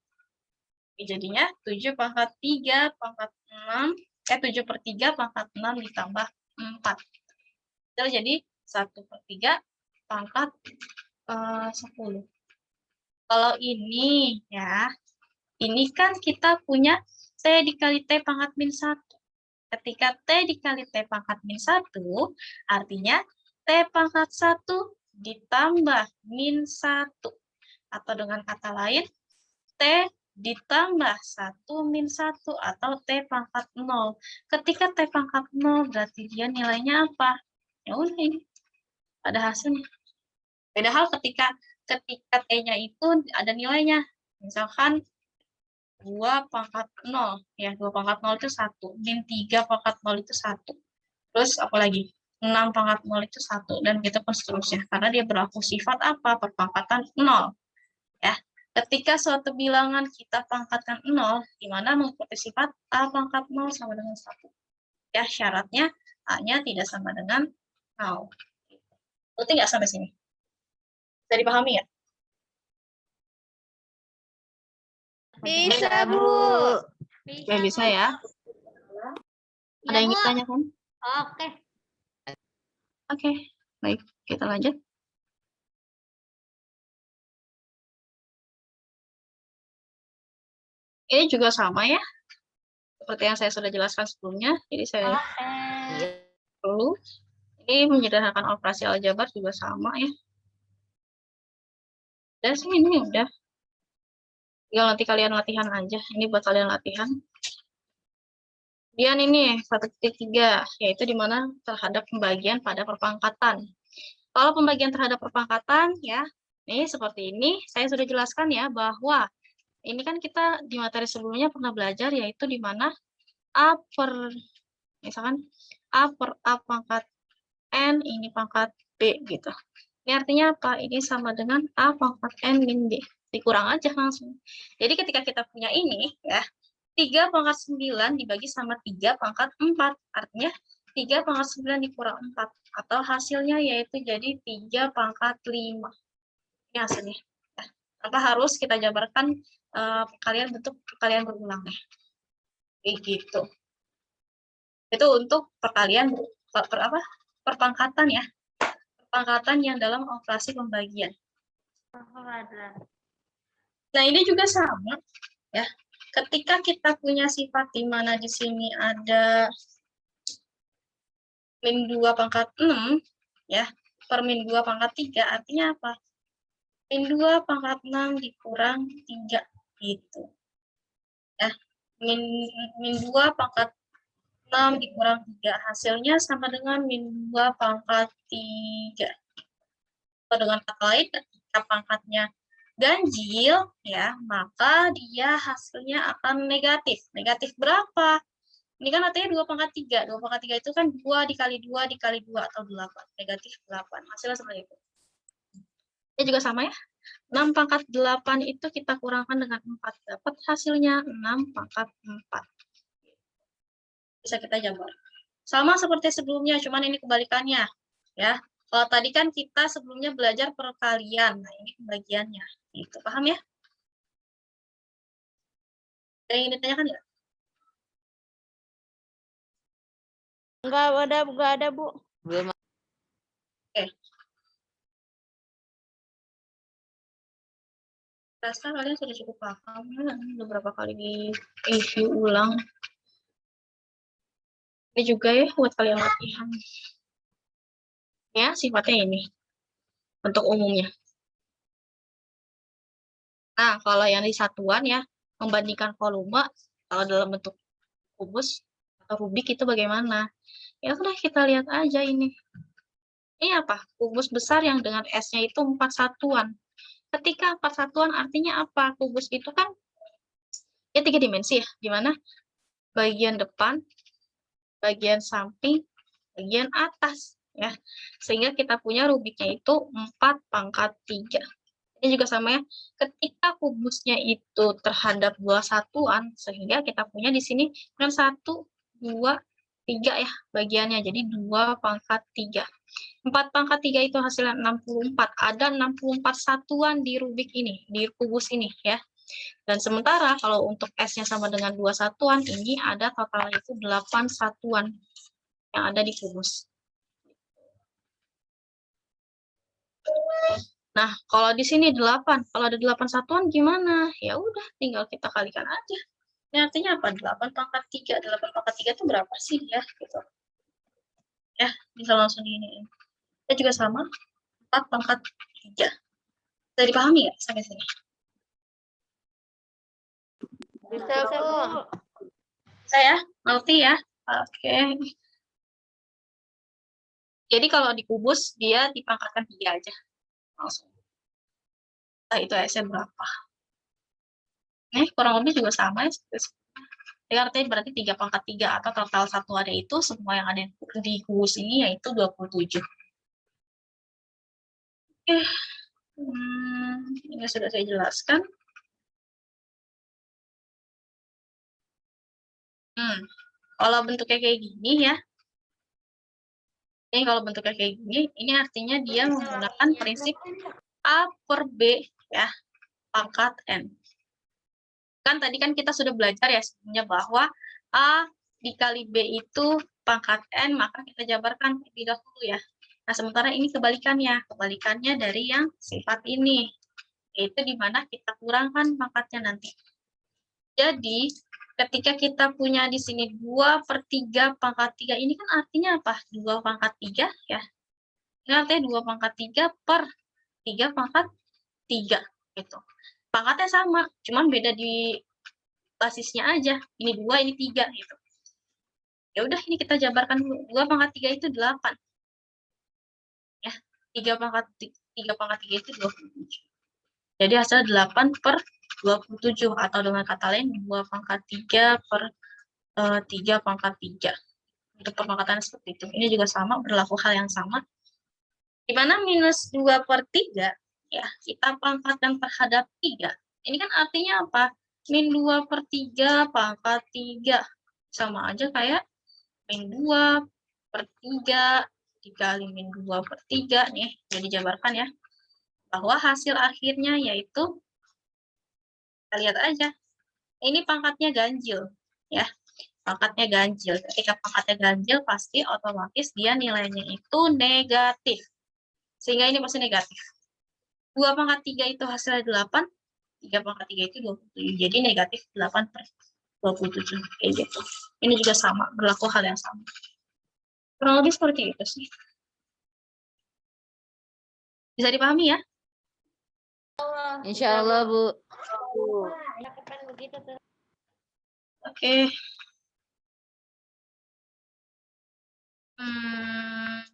Jadinya 7 pangkat 3 pangkat 6, 7/3 pangkat 6 ditambah 4. Jadi 1/3 pangkat 10. Kalau ini ya, ini kan kita punya T dikali T pangkat min 1. Ketika T dikali T pangkat min 1, artinya T pangkat 1 ditambah min 1. Atau dengan kata lain, T ditambah 1 min 1 atau T pangkat 0. Ketika T pangkat 0 berarti dia nilainya apa? Ya udah ini. Ada hasilnya. Beda hal ketika T-nya itu ada nilainya. Misalkan 2 pangkat 0. Ya, 2 pangkat 0 itu 1. Min 3 pangkat 0 itu 1. Terus apa lagi? 6 pangkat 0 itu 1. Dan gitu pun seterusnya. Karena dia berlaku sifat apa? Perpangkatan 0. Ya. Ketika suatu bilangan kita pangkatkan 0, di mana mengikuti sifat A pangkat 0 sama dengan 1. Ya, syaratnya A-nya tidak sama dengan 0. Berarti nggak sampai sini? Bisa dipahami ya? Bisa, Bu. Ya, bisa ya. Ada yang ingin tanyakan? Oke. Oke, baik. Kita lanjut. Ini juga sama ya. Seperti yang saya sudah jelaskan sebelumnya. Jadi saya perlu. Ini menyederhanakan operasi aljabar juga sama ya. Dan sih ini udah. Tinggal nanti kalian latihan aja. Ini buat kalian latihan. Kemudian ini 1.3, yaitu di mana terhadap pembagian pada perpangkatan. Kalau pembagian terhadap perpangkatan, ya, ini seperti ini. Saya sudah jelaskan ya bahwa ini kan kita di materi sebelumnya pernah belajar, yaitu di mana misalkan A per A pangkat N, ini pangkat B, gitu. Ini artinya apa? Ini sama dengan A pangkat N min B. Dikurang aja langsung. Jadi ketika kita punya ini, ya, 3 pangkat 9 dibagi sama 3 pangkat 4. Artinya 3 pangkat 9 dikurang 4. Atau hasilnya yaitu jadi 3 pangkat 5. Ini hasilnya. Nah, tanpa harus kita jabarkan perkalian bentuk perkalian berulang. Kayak gitu. Itu untuk perkalian perpangkatan ya. Perpangkatan yang dalam operasi pembagian. Nah, ini juga sama ya. Ketika kita punya sifat di mana di sini ada min 2 pangkat 6 ya, per min 2 pangkat 3 artinya apa? Min 2 pangkat 6 dikurang 3 gitu. Ya. min 2 pangkat 6 dikurang 3. Hasilnya sama dengan min 2 pangkat 3. Atau dengan kata lain, ketika pangkatnya ganjil, ya, maka dia hasilnya akan negatif. Negatif berapa? Ini kan artinya 2 pangkat 3. 2 pangkat 3 itu kan 2 dikali 2 dikali 2 atau 8. Negatif 8. Hasilnya seperti itu. Ini juga sama ya. 6 pangkat 8 itu kita kurangkan dengan 4. Dapat hasilnya 6 pangkat 4. Bisa kita jabar. Sama seperti sebelumnya, cuman ini kebalikannya. Ya. Kalau tadi kan kita sebelumnya belajar perkalian. Nah, ini pembagiannya. Gitu. Paham ya? Ada yang ingin ditanyakan nggak? Enggak ada, Bu. Belum. Oke. Rasa kalian sudah cukup paham ya? Beberapa kali di review ulang. Ini juga ya buat kalian latihan. Ya, sifatnya ini. Untuk umumnya. Nah, kalau yang di satuan ya, membandingkan volume, kalau dalam bentuk kubus atau rubik itu bagaimana? Ya sudah kita lihat aja ini. Ini apa? Kubus besar yang dengan S-nya itu 4 satuan. Ketika 4 satuan artinya apa? Kubus itu kan ya 3 dimensi ya, dimana bagian depan, bagian samping, bagian atas ya. Sehingga kita punya rubiknya itu 4 pangkat 3. Ini juga sama ya, ketika kubusnya itu terhadap 2 satuan, sehingga kita punya di sini kan 1, 2, 3 ya bagiannya, jadi 2 pangkat 3. 4 pangkat 3 itu hasilnya 64. Ada 64 satuan di rubik ini, di kubus ini ya. Dan sementara kalau untuk S-nya sama dengan 2 satuan, ini ada totalnya itu 8 satuan yang ada di kubus. Nah, kalau di sini 8, kalau ada 8 satuan gimana? Ya udah, tinggal kita kalikan aja. Ini artinya apa? 8 pangkat 3. 8 pangkat 3 itu berapa sih ya? Gitu. Ya, bisa langsung diiniin. Kita juga sama, 4 pangkat 3. Bisa dipahami ya sampai sini? Bisa, Bu. Bisa ya? Ngerti ya? Oke. Jadi kalau di kubus, dia dipangkatkan 3 aja. Langsung. Nah, itu S-nya berapa? Nih, kurang lebih juga sama ya. Jadi artinya berarti 3 pangkat 3 atau total satuannya itu semua yang ada di kubus ini yaitu 27. Oke. Ini sudah saya jelaskan. Kalau bentuknya kayak gini ya. Ini kalau bentuknya kayak gini, ini artinya dia menggunakan prinsip A per B ya, pangkat N. Kan tadi kan kita sudah belajar ya sebelumnya bahwa A dikali B itu pangkat N, maka kita jabarkan terlebih dahulu ya. Nah, sementara ini kebalikannya dari yang sifat ini, yaitu di mana kita kurangkan pangkatnya nanti. Jadi, ketika kita punya di sini 2/3 pangkat 3, ini kan artinya apa? 2 pangkat 3 ya. Ini artinya 2 pangkat 3 per 3 pangkat 3 gitu. Pangkatnya sama, cuman beda di basisnya aja. Ini 2, ini 3 gitu. Ya udah, ini kita jabarkan dulu. 2 pangkat 3 itu 8. Ya, 3 pangkat 3 itu 27. Jadi hasilnya 8 per 27 atau dengan kata lain 2 pangkat 3 per 3 pangkat 3. Untuk pemangkatannya seperti itu. Ini juga sama, berlaku hal yang sama. Di mana minus 2/3, ya, kita pangkatkan terhadap 3. Ini kan artinya apa? Min 2/3 pangkat 3. Sama aja kayak min 2/3 dikali min 2/3 nih. Jadi jabarkan ya. Bahwa hasil akhirnya yaitu, kita lihat aja. Ini pangkatnya ganjil. Ya, pangkatnya ganjil. Ketika pangkatnya ganjil, pasti otomatis dia nilainya itu negatif. Sehingga ini pasti negatif. 2 pangkat 3 itu hasilnya 8, 3 pangkat 3 itu 27. Jadi negatif 8 per 27. Kayak gitu. Ini juga sama, berlaku hal yang sama. Kurang lebih seperti itu sih. Bisa dipahami ya? Insya Allah, Bu. Oke. Hmm,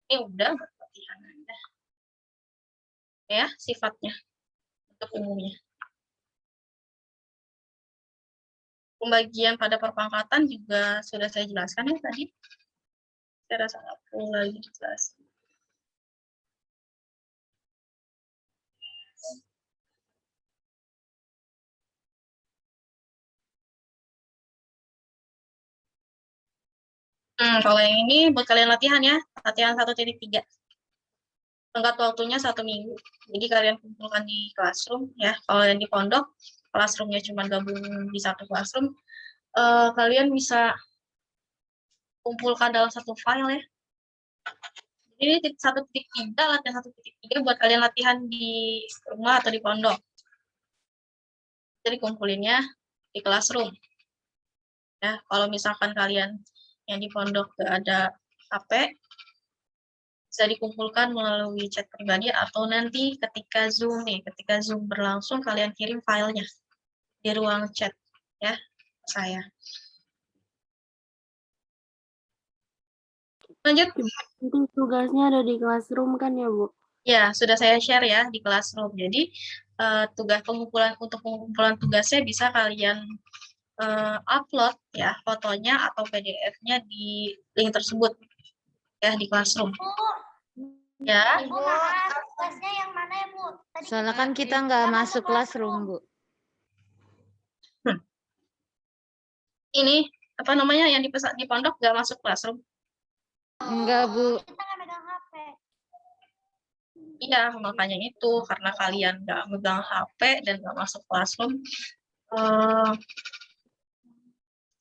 ini udah latihan Anda. Ya, sifatnya untuk umumnya. Pembagian pada perpangkatan juga sudah saya jelaskan ya tadi. Saya rasa nggak perlu lagi dijelasin. Kalau yang ini buat kalian latihan ya, latihan 1.3. Tenggat waktunya 1 minggu. Jadi kalian kumpulkan di classroom ya. Kalau yang di pondok, classroomnya cuma gabung di satu classroom, kalian bisa kumpulkan dalam satu file ya. Jadi 1.3, latihan 1.3 buat kalian latihan di rumah atau di pondok. Jadi kumpulinnya di classroom. Ya, kalau misalkan kalian yang di pondok gak ada HP, bisa dikumpulkan melalui chat pribadi atau nanti ketika Zoom berlangsung kalian kirim filenya di ruang chat ya saya. Lanjut. Nanti tugasnya ada di classroom kan ya, Bu? Ya, sudah saya share ya di classroom. Jadi tugas untuk pengumpulan tugasnya bisa kalian upload ya fotonya atau PDF-nya di link tersebut ya di classroom. Ya. Ibu, maaf, kelasnya yang mana ya, Bu? Soalnya kan kita nggak masuk classroom, Bu. Ini apa namanya yang dipesan di pondok nggak masuk classroom? Enggak, Bu. Kita nggak megang HP. Iya, makanya itu karena kalian nggak megang HP dan nggak masuk classroom,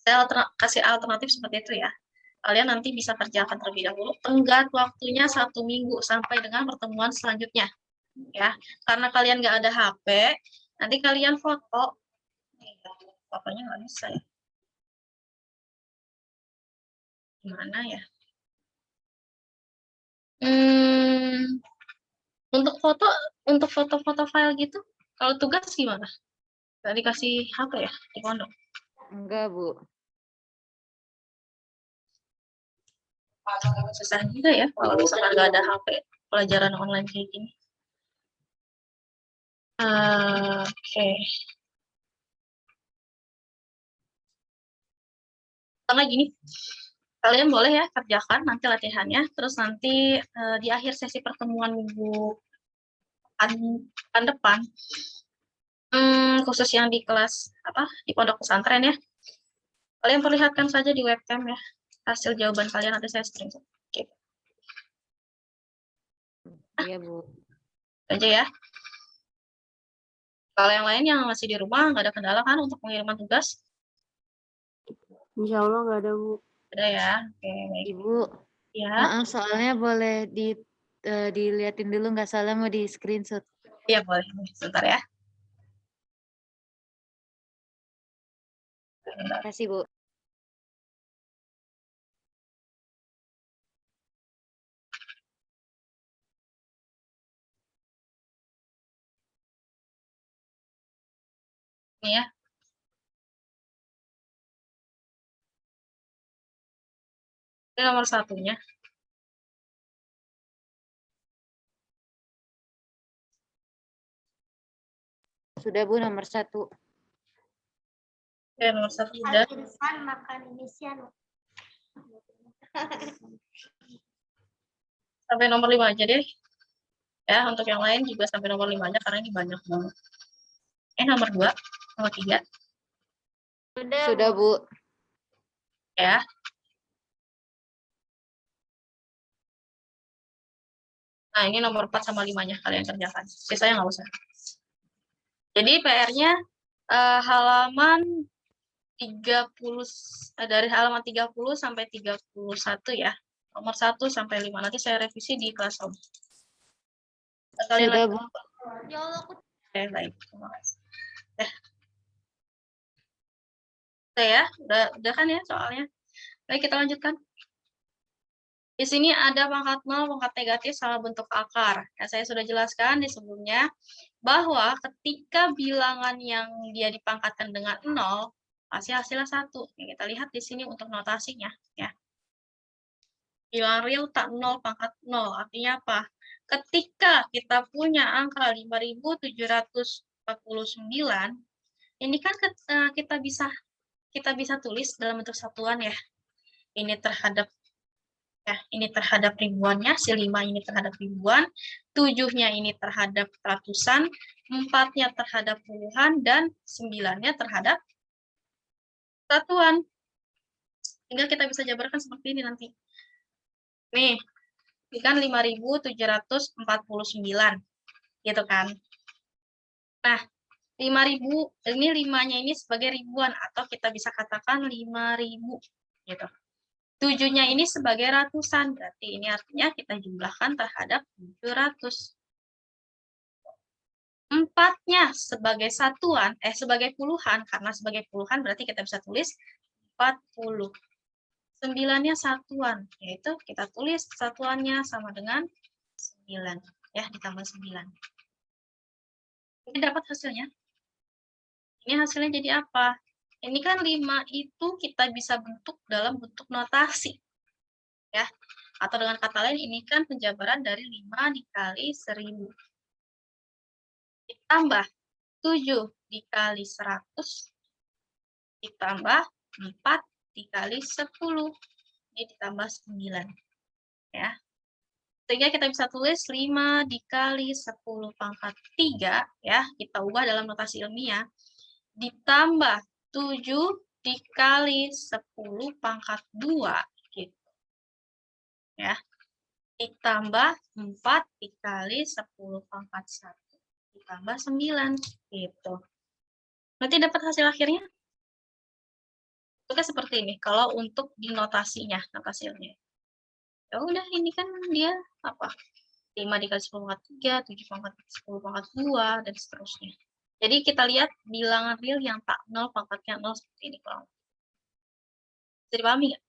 saya kasih alternatif seperti itu ya. Kalian nanti bisa kerjakan terlebih dahulu. Tenggat waktunya 1 minggu sampai dengan pertemuan selanjutnya, ya. Karena kalian nggak ada HP, nanti kalian foto. Fotonya nggak bisa ya. Gimana ya? Untuk foto-foto file gitu, kalau tugas gimana? Nggak dikasih HP ya di pondok? Enggak, Bu. Susah juga ya kalau misalkan nggak ada HP pelajaran online kayak gini. Oke. Karena gini, kalian boleh ya kerjakan nanti latihannya, terus nanti di akhir sesi pertemuan minggu depan, khusus yang di kelas di pondok pesantren ya, kalian perlihatkan saja di webcam ya hasil jawaban kalian, nanti saya screenshot. Oke. Iya, Bu. Aja ya. Kalau yang lain yang masih di rumah nggak ada kendala kan untuk pengiriman tugas? Insya Allah nggak ada, Bu. Ada ya. Oke, baik. Ibu, Ya. maaf soalnya boleh diliatin dulu, nggak salah mau di screenshot. Iya boleh. Sebentar ya. Terima kasih, Bu. Ini ya. Ini nomor satunya. Sudah, Bu, nomor 1. Oke, nomor 1 udah. Insan makan Indonesian. Sampai nomor 5 aja deh. Ya, untuk yang lain juga sampai nomor 5 aja karena ini banyak banget. Nomor 2, nomor 3. Sudah, Bu. Ya. Nah, ini nomor 4 sama 5-nya kalian kerjakan. Sisanya nggak usah. Jadi PR-nya halaman 30, dari halaman 30 sampai 31 ya. Nomor 1 sampai 5. Nanti saya revisi di classroom. Kalian Sudah, lagi. Bu. Ya Allah, aku Oke, baik. Terima kasih. Oke ya, udah kan ya soalnya. Baik, kita lanjutkan. Di sini ada pangkat 0, pangkat negatif sama bentuk akar. Ya, saya sudah jelaskan di sebelumnya. bahwa ketika bilangan yang dia dipangkatkan dengan 0, pasti hasilnya 1. Kita lihat di sini untuk notasinya. Ya. Bilangan real tak 0 pangkat 0. Artinya apa? Ketika kita punya angka 5.749, ini kan kita bisa tulis dalam bentuk satuan ya. Ini terhadap ribuannya, si 5 ini terhadap ribuan, 7-nya ini terhadap ratusan, 4-nya terhadap puluhan, dan 9-nya terhadap satuan. Sehingga kita bisa jabarkan seperti ini nanti. Nih, ini kan 5.749, gitu kan. Nah, 5.000, ini 5-nya ini sebagai ribuan, atau kita bisa katakan 5.000, gitu. 7-nya ini sebagai ratusan, berarti ini artinya kita jumlahkan terhadap 700. 4-nya sebagai satuan, sebagai puluhan, karena sebagai puluhan berarti kita bisa tulis 40. 9-nya satuan, yaitu kita tulis satuannya sama dengan 9, ya, ditambah 9. Ini dapat hasilnya. Ini hasilnya jadi apa? Ini kan 5 itu kita bisa bentuk dalam bentuk notasi. Ya. Atau dengan kata lain, ini kan penjabaran dari 5 dikali 1000. Ditambah 7 dikali 100, ditambah 4 dikali 10. Ini ditambah 9. Ya. Sehingga kita bisa tulis 5 dikali 10 pangkat 3, ya, kita ubah dalam notasi ilmiah, ditambah 7 dikali 10 pangkat 2, gitu. Ya. Ditambah 4 dikali 10 pangkat 1, ditambah 9, gitu. Nanti dapat hasil akhirnya. Itu kan seperti ini, kalau untuk di notasinya, notasi ilmiah. Ya udah, ini kan dia apa? 5 dikali 10 pangkat 3, 7 pangkat 10 pangkat 2, dan seterusnya. Jadi kita lihat bilangan real yang tak 0 pangkatnya 0 seperti ini. Bisa dipahami nggak?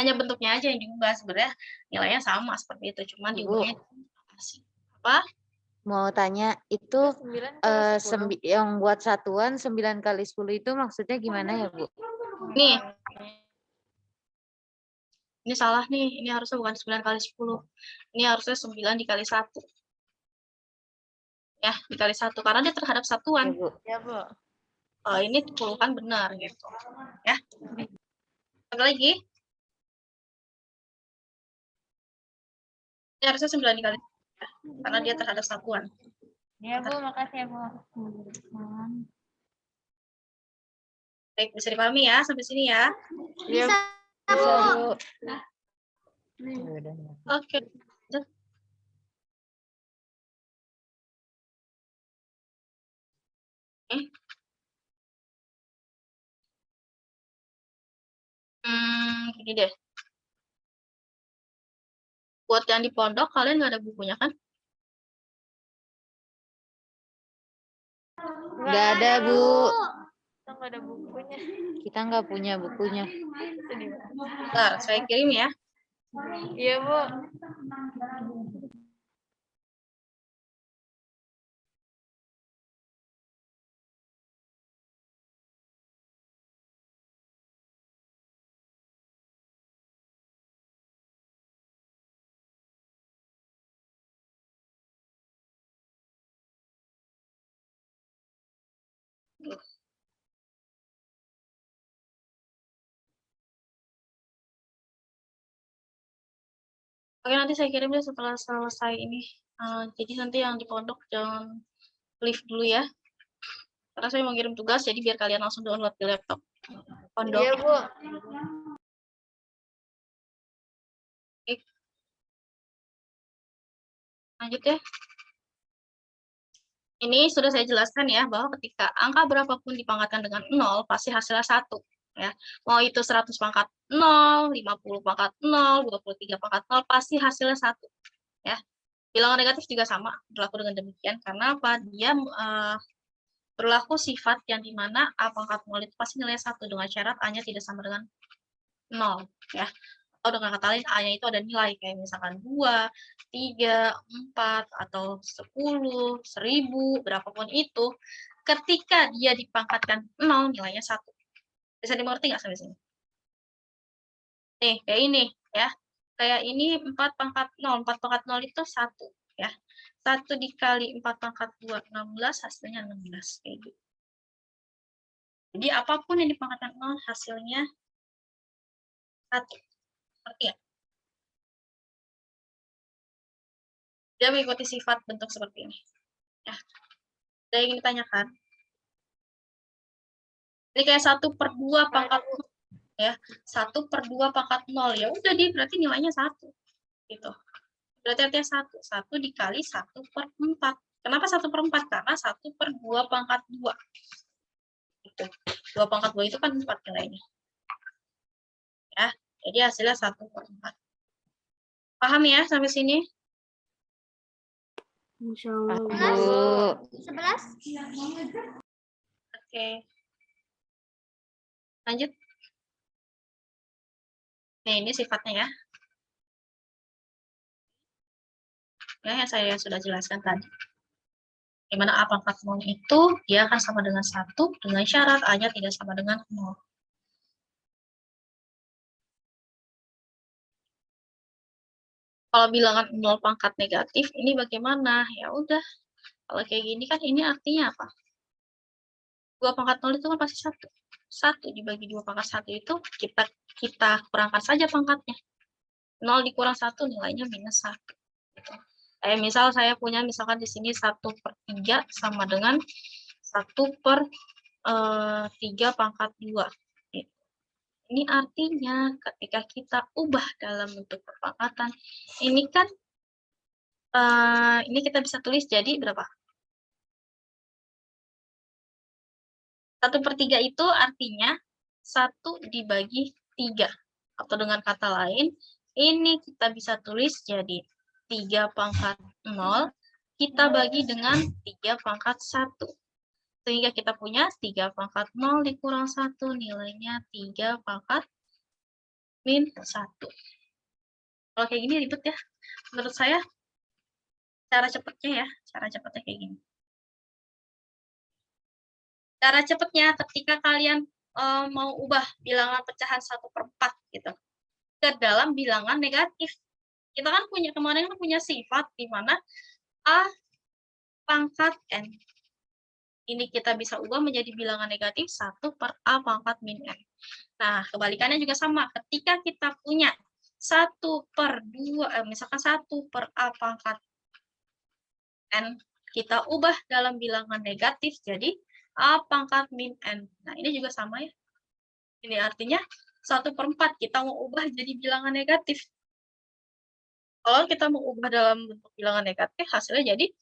Hanya bentuknya aja yang diubah, sebenarnya nilainya sama seperti itu, cuma diubahnya apa? Mau tanya, itu yang buat satuan 9 kali 10 itu maksudnya gimana ya, Bu? Nih. Ini salah nih, ini harusnya bukan 9 kali 10. Ini harusnya 9 dikali 1. Ya, dikali 1, karena dia terhadap satuan. Ya, Bu. Ya, Bu. Ini puluhan benar, gitu. Ya. Satu lagi. Ini harusnya 9 dikali 1, ya, karena dia terhadap satuan. Ya, Bu, makasih ya, Bu. Baik, bisa dipahami ya, sampai sini ya. Bisa, Bisa, Bu. Bu. Oke. Gini deh. Buat yang di pondok, kalian nggak ada bukunya kan? Nggak ada, Bu. Kita nggak ada bukunya. Kita nggak punya bukunya. Bentar, saya kirim ya. Iya, Bu. Oke, nanti saya kirim deh setelah selesai ini. Jadi nanti yang di pondok jangan leave dulu ya. Karena saya mau kirim tugas, jadi biar kalian langsung download di laptop pondok. Iya, Bu. Oke. Lanjut ya. Ini sudah saya jelaskan ya, bahwa ketika angka berapapun dipangkatkan dengan 0, pasti hasilnya 1. Ya. Mau itu 100 pangkat 0, 50 pangkat 0, 23 pangkat 0, pasti hasilnya 1. Ya. Bilangan negatif juga sama, berlaku dengan demikian. Karena apa? Dia berlaku sifat yang dimana A pangkat 0 itu pasti nilai 1, dengan syarat A-nya tidak sama dengan 0. Ya. Atau dengan kata lain, A-nya itu ada nilai, kayak misalkan 2, 3, 4, atau 10, 1000, berapapun itu. Ketika dia dipangkatkan 0, nilainya 1. Bisa dimengerti nggak sampai sini? Nih, kayak ini, ya. Kayak ini 4 pangkat 0. 4 pangkat 0 itu 1, ya. 1 dikali 4 pangkat 2, 16, hasilnya 16. Kayak gitu. Jadi, apapun yang dipangkatkan 0, hasilnya 1. Ngerti ya? Dia mengikuti sifat bentuk seperti ini. Ya. Ada yang ingin ditanyakan? Ini kayak 1/2 pangkat 0, ya. 1/2 pangkat 0. Ya udah, dia berarti nilainya 1. Gitu. Berarti artinya 1. 1 dikali 1/4. Kenapa 1/4? Karena 1/2 pangkat 2. Gitu. 2 pangkat 2 itu kan 4 nilainya. Ya, jadi hasilnya 1/4. Paham ya sampai sini? Insya Allah. Bu. 11. Oke. Lanjut. Nih, ini sifatnya ya. Ya, yang saya sudah jelaskan tadi. Di mana A pangkat 0 itu dia akan sama dengan 1 dengan syarat A-nya tidak sama dengan 0. Kalau bilangan 0 pangkat negatif, ini bagaimana? Ya udah, kalau kayak gini kan ini artinya apa? 2 pangkat 0 itu kan pasti 1. 1 dibagi 2 pangkat 1 itu kita kurangkan saja pangkatnya. 0 dikurang 1 nilainya minus 1. Gitu. Kayak misal saya punya misalkan di sini 1/3 sama dengan 1/3 pangkat 2. Gitu. Ini artinya ketika kita ubah dalam bentuk perpangkatan, ini kan ini kita bisa tulis jadi berapa? 1/3 itu artinya 1 dibagi 3. Atau dengan kata lain, ini kita bisa tulis jadi 3 pangkat 0, kita bagi dengan 3 pangkat 1. Sehingga kita punya 3 pangkat 0 dikurang 1, nilainya 3 pangkat min 1. Kalau kayak gini ribet ya. Menurut saya, cara cepatnya kayak gini. Cara cepatnya ketika kalian mau ubah bilangan pecahan 1/4 gitu ke dalam bilangan negatif. Kita kan kemarin punya sifat di mana A pangkat N. Ini kita bisa ubah menjadi bilangan negatif 1/A pangkat min N. Nah, kebalikannya juga sama. Ketika kita punya 1/2, misalkan 1/A pangkat N, kita ubah dalam bilangan negatif jadi A pangkat min N. Nah, ini juga sama ya. Ini artinya 1/4 kita mau ubah jadi bilangan negatif. Kalau kita mau ubah dalam bentuk bilangan negatif, hasilnya jadi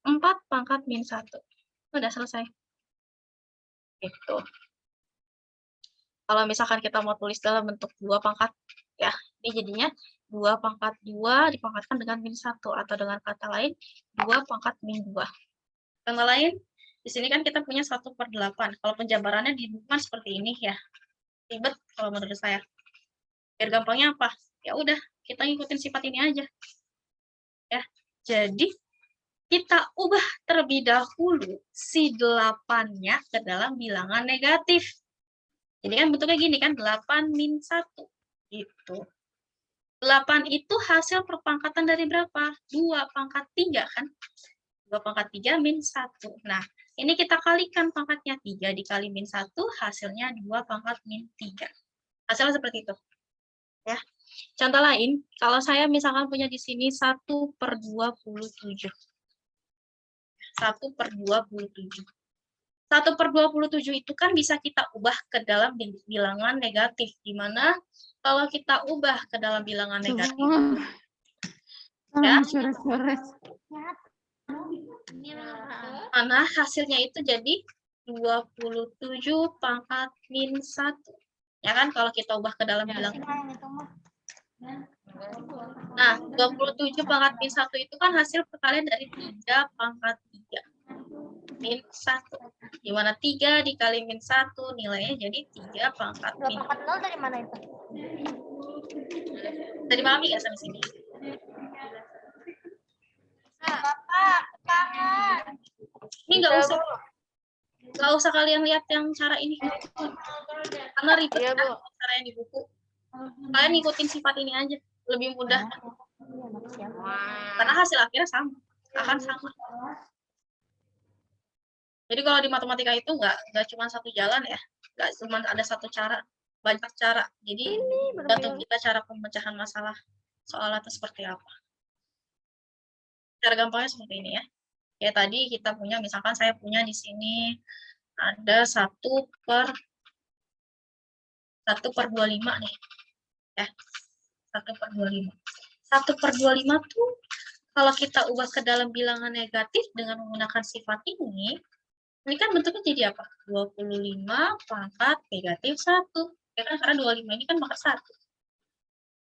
4 pangkat min 1. Udah selesai. Gitu. Kalau misalkan kita mau tulis dalam bentuk 2 pangkat, ya, ini jadinya 2 pangkat 2 dipangkatkan dengan min 1. Atau dengan kata lain, 2 pangkat min 2. Kata lain, di sini kan kita punya 1/8. Kalau penjabarannya di depan seperti ini ya. Ribet kalau menurut saya. Biar gampangnya apa? Ya udah, kita ngikutin sifat ini aja. Ya. Jadi kita ubah terlebih dahulu si 8-nya ke dalam bilangan negatif. Jadi kan bentuknya gini kan, 8 min 1. Gitu. 8 itu hasil perpangkatan dari berapa? 2 pangkat 3 kan? 2 pangkat 3 min 1. Nah, ini kita kalikan pangkatnya. 3 dikali min 1, hasilnya 2 pangkat min 3. Hasilnya seperti itu. Ya. Contoh lain, kalau saya misalkan punya di sini 1/27. 1/27. 1/27 itu kan bisa kita ubah ke dalam bilangan negatif. Di mana kalau kita ubah ke dalam bilangan negatif, ya, mana hasilnya itu jadi 27 pangkat min 1. Ya kan, kalau kita ubah ke dalam bilangan. Nah, 27 pangkat min 1 itu kan hasil perkalian dari 3 pangkat 3 min 1. Di mana 3 dikali min 1 nilainya jadi 3 pangkat min 1. 2 pangkat 0 dari mana itu? Bisa dipahami nggak sampai sini? Ini nggak usah kalian lihat yang cara ini, karena ribet Iya, kan Bu. cara yang di buku. Kalian ngikutin sifat ini aja, lebih mudah. Karena hasil akhirnya akan sama. Jadi kalau di matematika itu nggak cuma satu jalan ya, nggak cuma ada satu cara, banyak cara. Jadi tergantung kita cara pemecahan masalah soalnya itu seperti apa. Cara gampangnya seperti ini ya. Kayak tadi kita punya, misalkan saya punya di sini ada 1/25 nih. Ya, 1/25. 1/25 tuh kalau kita ubah ke dalam bilangan negatif dengan menggunakan sifat ini kan bentuknya jadi apa? 25 pangkat negatif 1. Ya kan, karena 25 ini kan pangkat 1.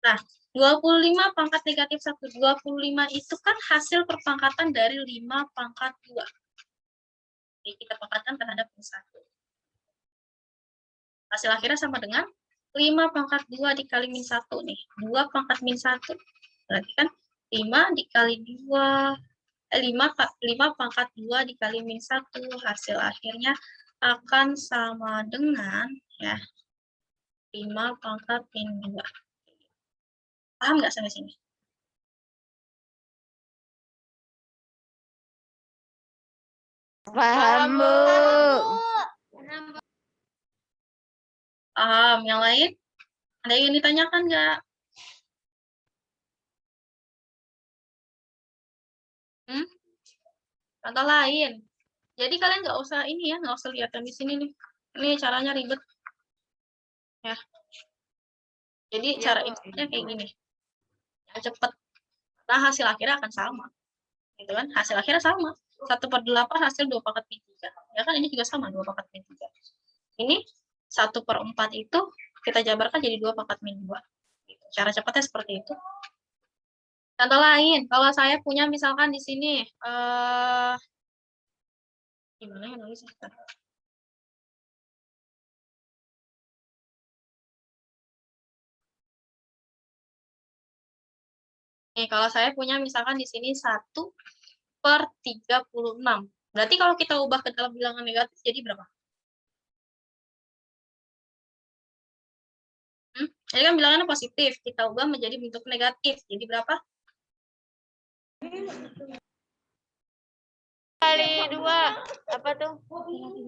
Nah, 25 pangkat negatif 1. 25 itu kan hasil perpangkatan dari 5 pangkat 2. Jadi kita pangkatkan terhadap 1. Hasil akhirnya sama dengan 5 pangkat 2 dikali min 1 nih. 2 pangkat min 1. Berarti kan 5 dikali 2. 5 pangkat 2 dikali min 1. Hasil akhirnya akan sama dengan ya 5 pangkat min 2. Paham nggak sampai sini? Paham, Bu. Paham. Yang lain? Ada yang ditanyakan nggak? Contoh lain. Jadi kalian nggak usah ini ya, nggak usah lihat yang di sini nih. Ini caranya ribet. Ya. Jadi cara intinya kayak gini. Yang cepat. Nah, hasil akhirnya akan sama. Gitu kan? Hasil akhirnya sama. 1/8 hasil 2 pangkat min 3. Ya kan, ini juga sama, 2 pangkat min 3. Ini 1/4 itu kita jabarkan jadi 2 pangkat min 2. Gitu. Cara cepatnya seperti itu. Contoh lain, kalau saya punya misalkan di sini, gimana ya nulisnya? Nih, kalau saya punya misalkan di sini 1/36. Berarti kalau kita ubah ke dalam bilangan negatif jadi berapa? Ini kan bilangannya positif, kita ubah menjadi bentuk negatif. Jadi berapa? Kali 2, apa tuh?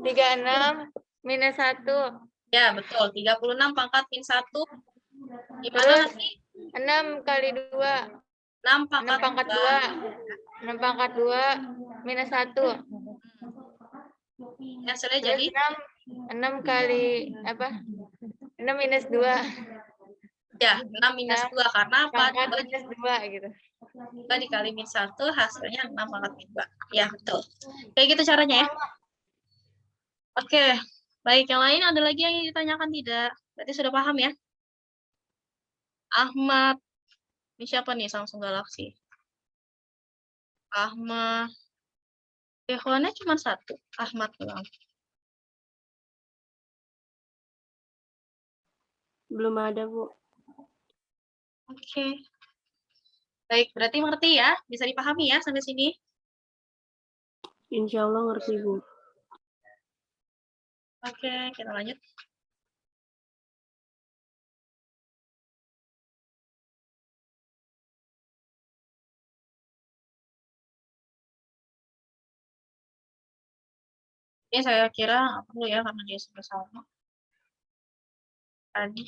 36 minus 1. Ya, betul. 36 pangkat min 1. Gimana Terus nanti? 6 kali 2. 6 6 pangkat pangkat 2. 6 pangkat 2 minus 1. Hasilnya Terus jadi 6 kali apa? 6 minus 2. ya 6 minus 2 karena apa? Pangkat minus 2 gitu. 2 dikali min 1 hasilnya 6 pangkat min 2. Ya, betul. Kayak gitu caranya ya. Oke. Baik, yang lain ada lagi yang ditanyakan tidak? Berarti sudah paham ya? Ahmad. Ini siapa nih Samsung Galaxy? Ahmad. Ikhwannya cuma 1. Ahmad doang. Belum ada, Bu. Oke. Baik, berarti ngerti ya? Bisa dipahami ya sampai sini? Insya Allah ngerti, Bu. Oke, kita lanjut. Ini saya kira nggak perlu ya karena dia sudah sama. Tadi.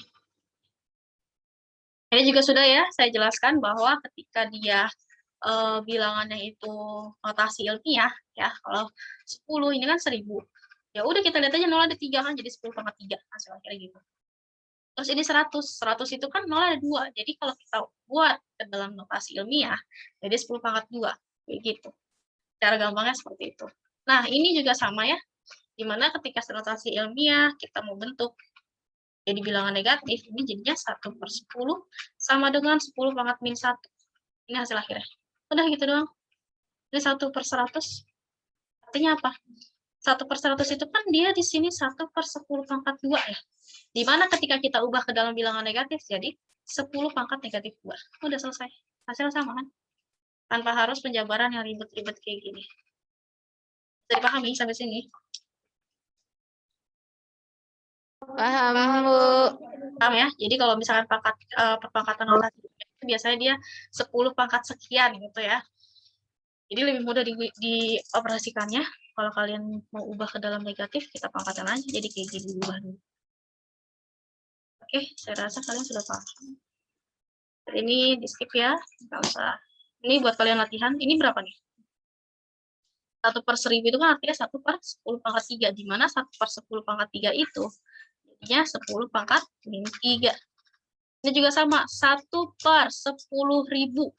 Ini juga sudah ya, saya jelaskan bahwa ketika dia bilangannya itu notasi ilmiah, ya kalau 10 ini kan 1000. Ya udah kita lihat aja 0 ada 3 kan, jadi 10/3 hasil akhirnya gitu. Terus ini 100, 100 itu kan 0 ada 2, jadi kalau kita buat ke dalam notasi ilmiah, jadi 10/2, kayak gitu. Cara gampangnya seperti itu. Nah, ini juga sama ya, dimana ketika notasi ilmiah kita mau bentuk jadi bilangan negatif, ini jadinya 1/10 sama dengan 10 pangkat min 1. Ini hasil akhirnya. Udah gitu doang. Ini 1/100. Artinya apa? 1/100 itu kan dia di sini 1/10 pangkat 2 ya. Dimana ketika kita ubah ke dalam bilangan negatif, jadi 10 pangkat negatif 2. Udah selesai. Hasil sama kan? Tanpa harus penjabaran yang ribet-ribet kayak gini. Bisa dipahami sampai sini? Paham, Bu. Paham ya? Jadi kalau misalkan perpangkatan notasi itu biasanya dia 10 pangkat sekian gitu ya. Jadi lebih mudah dioperasikannya. Kalau kalian mau ubah ke dalam negatif, kita pangkatan aja. Jadi kayak gini ubah dulu. Oke, saya rasa kalian sudah paham. Ini di skip ya, nggak usah. Ini buat kalian latihan. Ini berapa nih? 1/1000 itu kan artinya 1/10 pangkat 3. Di mana 1/10 pangkat 3 itu jadinya 10 pangkat min 3. Ini juga sama, 1/10.000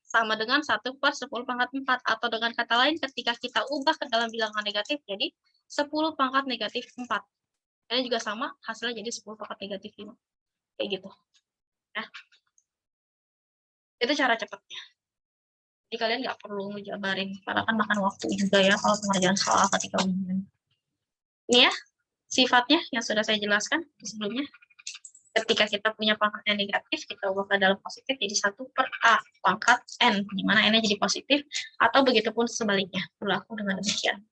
sama dengan 1/10 pangkat 4. Atau dengan kata lain, ketika kita ubah ke dalam bilangan negatif, jadi 10 pangkat negatif 4. Ini juga sama, hasilnya jadi 10 pangkat negatif 5. Kayak gitu. Ya. Itu cara cepatnya. Jadi kalian nggak perlu ngejabarin, karena kan makan waktu juga ya kalau pengerjaan soal ketika ujian. Ini ya, sifatnya yang sudah saya jelaskan sebelumnya. Ketika kita punya pangkatnya negatif, kita ubah ke dalam positif jadi 1/A pangkat N, di mana N-nya jadi positif, atau begitupun sebaliknya, berlaku dengan demikian.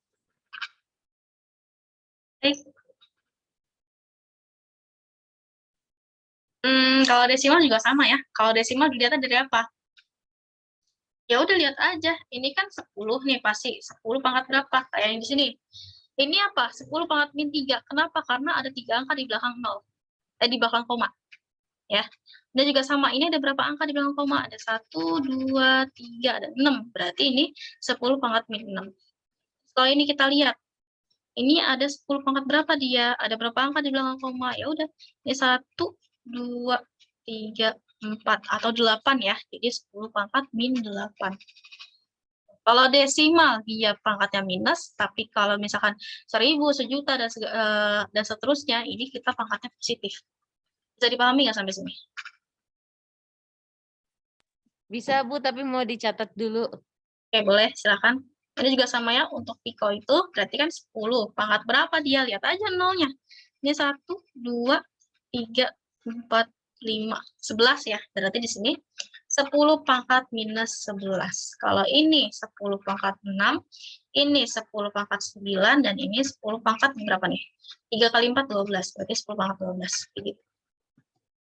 Baik. Kalau desimal juga sama ya. Kalau desimal dilihatnya dari apa? Ya udah lihat aja. Ini kan 10 nih pasti. 10 pangkat berapa? Kayak yang di sini. Ini apa? 10 pangkat min 3. Kenapa? Karena ada 3 angka di belakang 0. Di belakang koma. Ya. Dan juga sama. Ini ada berapa angka di belakang koma? Ada 1, 2, 3, ada 6. Berarti ini 10 pangkat min 6. Setelah ini kita lihat. Ini ada 10 pangkat berapa dia? Ada berapa angka di belakang koma? Ya udah. Ini 1, 2, 3, 4 atau 8 ya. Jadi 10 pangkat min 8. Kalau desimal dia pangkatnya minus, tapi kalau misalkan 1000, sejuta dan seterusnya, ini kita pangkatnya positif. Bisa dipahami nggak sampai sini? Bisa, Bu, tapi mau dicatat dulu. Oke, boleh, silakan. Ini juga sama ya, untuk Pico itu berarti kan 10. Pangkat berapa dia? Lihat aja nolnya. Ini 1, 2, 3, 4, 5, 11 ya. Berarti di sini 10 pangkat minus 11. Kalau ini 10 pangkat 6, ini 10 pangkat 9, dan ini 10 pangkat berapa nih? 3 kali 4, 12. Berarti 10 pangkat 12. Begitu.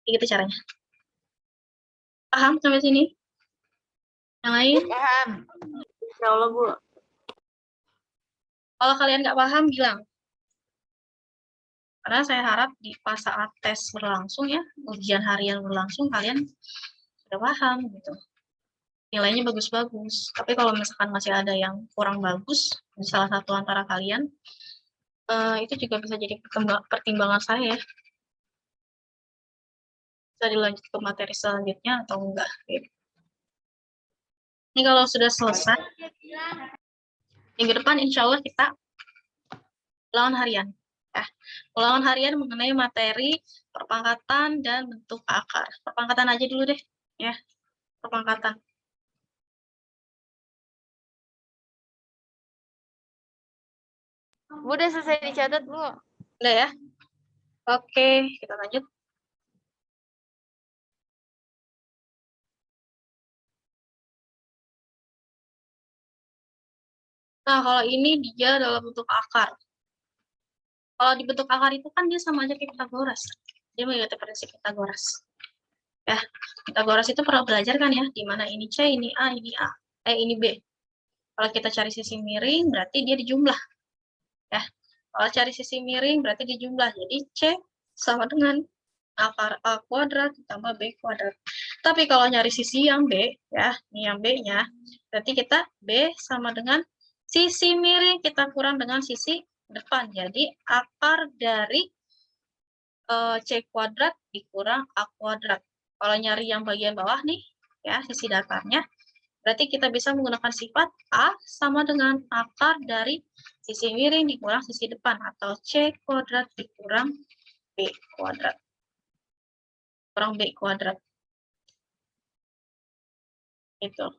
Begitu caranya. Paham sampai sini? Yang lain? Paham. Insya Allah, Bu. Kalau kalian nggak paham, bilang. Karena saya harap pas saat tes berlangsung ya, ujian harian berlangsung, kalian sudah paham gitu. Nilainya bagus-bagus. Tapi kalau misalkan masih ada yang kurang bagus di salah satu antara kalian, itu juga bisa jadi pertimbangan saya ya. Bisa dilanjut ke materi selanjutnya atau enggak. Gitu. Ini kalau sudah selesai, minggu depan insya Allah kita ulangan harian. Ulangan harian mengenai materi perpangkatan dan bentuk akar. Perpangkatan aja dulu deh, ya. Perpangkatan. Bu, udah selesai dicatat, Bu. Udah ya? Oke, kita lanjut. Nah, kalau ini dia dalam bentuk akar. Kalau di bentuk akar itu kan dia sama aja kayak Pitagoras. Dia mengikuti prinsip Pitagoras. Ya, Pitagoras itu pernah belajar kan ya, di mana ini C, ini A, ini A. Ini B. Kalau kita cari sisi miring, berarti dia dijumlah. Ya, kalau cari sisi miring, berarti dijumlah. Jadi C sama dengan akar A kuadrat ditambah B kuadrat. Tapi kalau nyari sisi yang B, ya, ini yang B-nya, berarti kita B sama dengan sisi miring, kita kurang dengan sisi depan. Jadi akar dari C kuadrat dikurang A kuadrat. Kalau nyari yang bagian bawah nih, ya, sisi datarnya, berarti kita bisa menggunakan sifat A sama dengan akar dari sisi miring dikurang sisi depan, atau C kuadrat dikurang B kuadrat. Kurang B kuadrat. Itu.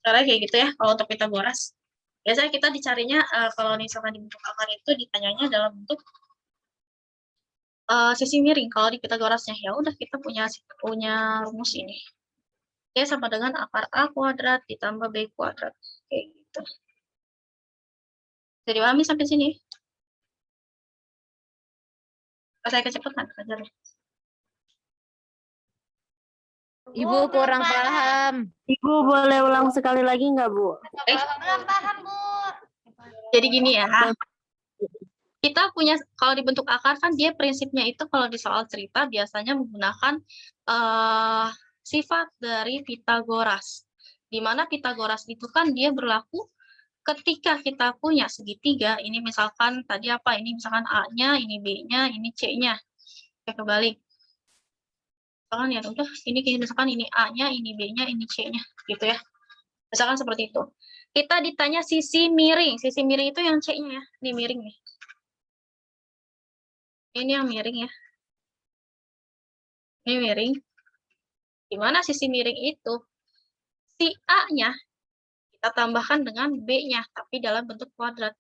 Caranya kayak gitu ya, kalau untuk Pitagoras. Biasanya kita dicarinya kalau misalkan di bentuk akar itu ditanyanya dalam bentuk sisi miring. Kalau di Pitagorasnya ya udah kita punya rumus ini. Oke, sama dengan akar A kuadrat ditambah B kuadrat. Kayak gitu. Jadi pahami sampai sini? Saya kecepatan ajar. Ibu kurang paham. Ibu boleh ulang sekali lagi nggak, Bu? Belum paham, Bu. Jadi gini ya. Kita punya, kalau di bentuk akar kan dia prinsipnya itu kalau di soal cerita biasanya menggunakan sifat dari Pitagoras. Di mana Pitagoras itu kan dia berlaku ketika kita punya segitiga, ini misalkan tadi apa, ini misalkan A-nya, ini B-nya, ini C-nya. Oke, kebalik. Misalkan ya udah, ini misalkan ini A-nya, ini B-nya, ini C-nya, gitu ya. Misalkan seperti itu. Kita ditanya sisi miring. Sisi miring itu yang C-nya ya. Ini miring nih. Ini yang miring ya. Ini miring. Di mana sisi miring itu? Si A-nya kita tambahkan dengan B-nya, tapi dalam bentuk kuadrat.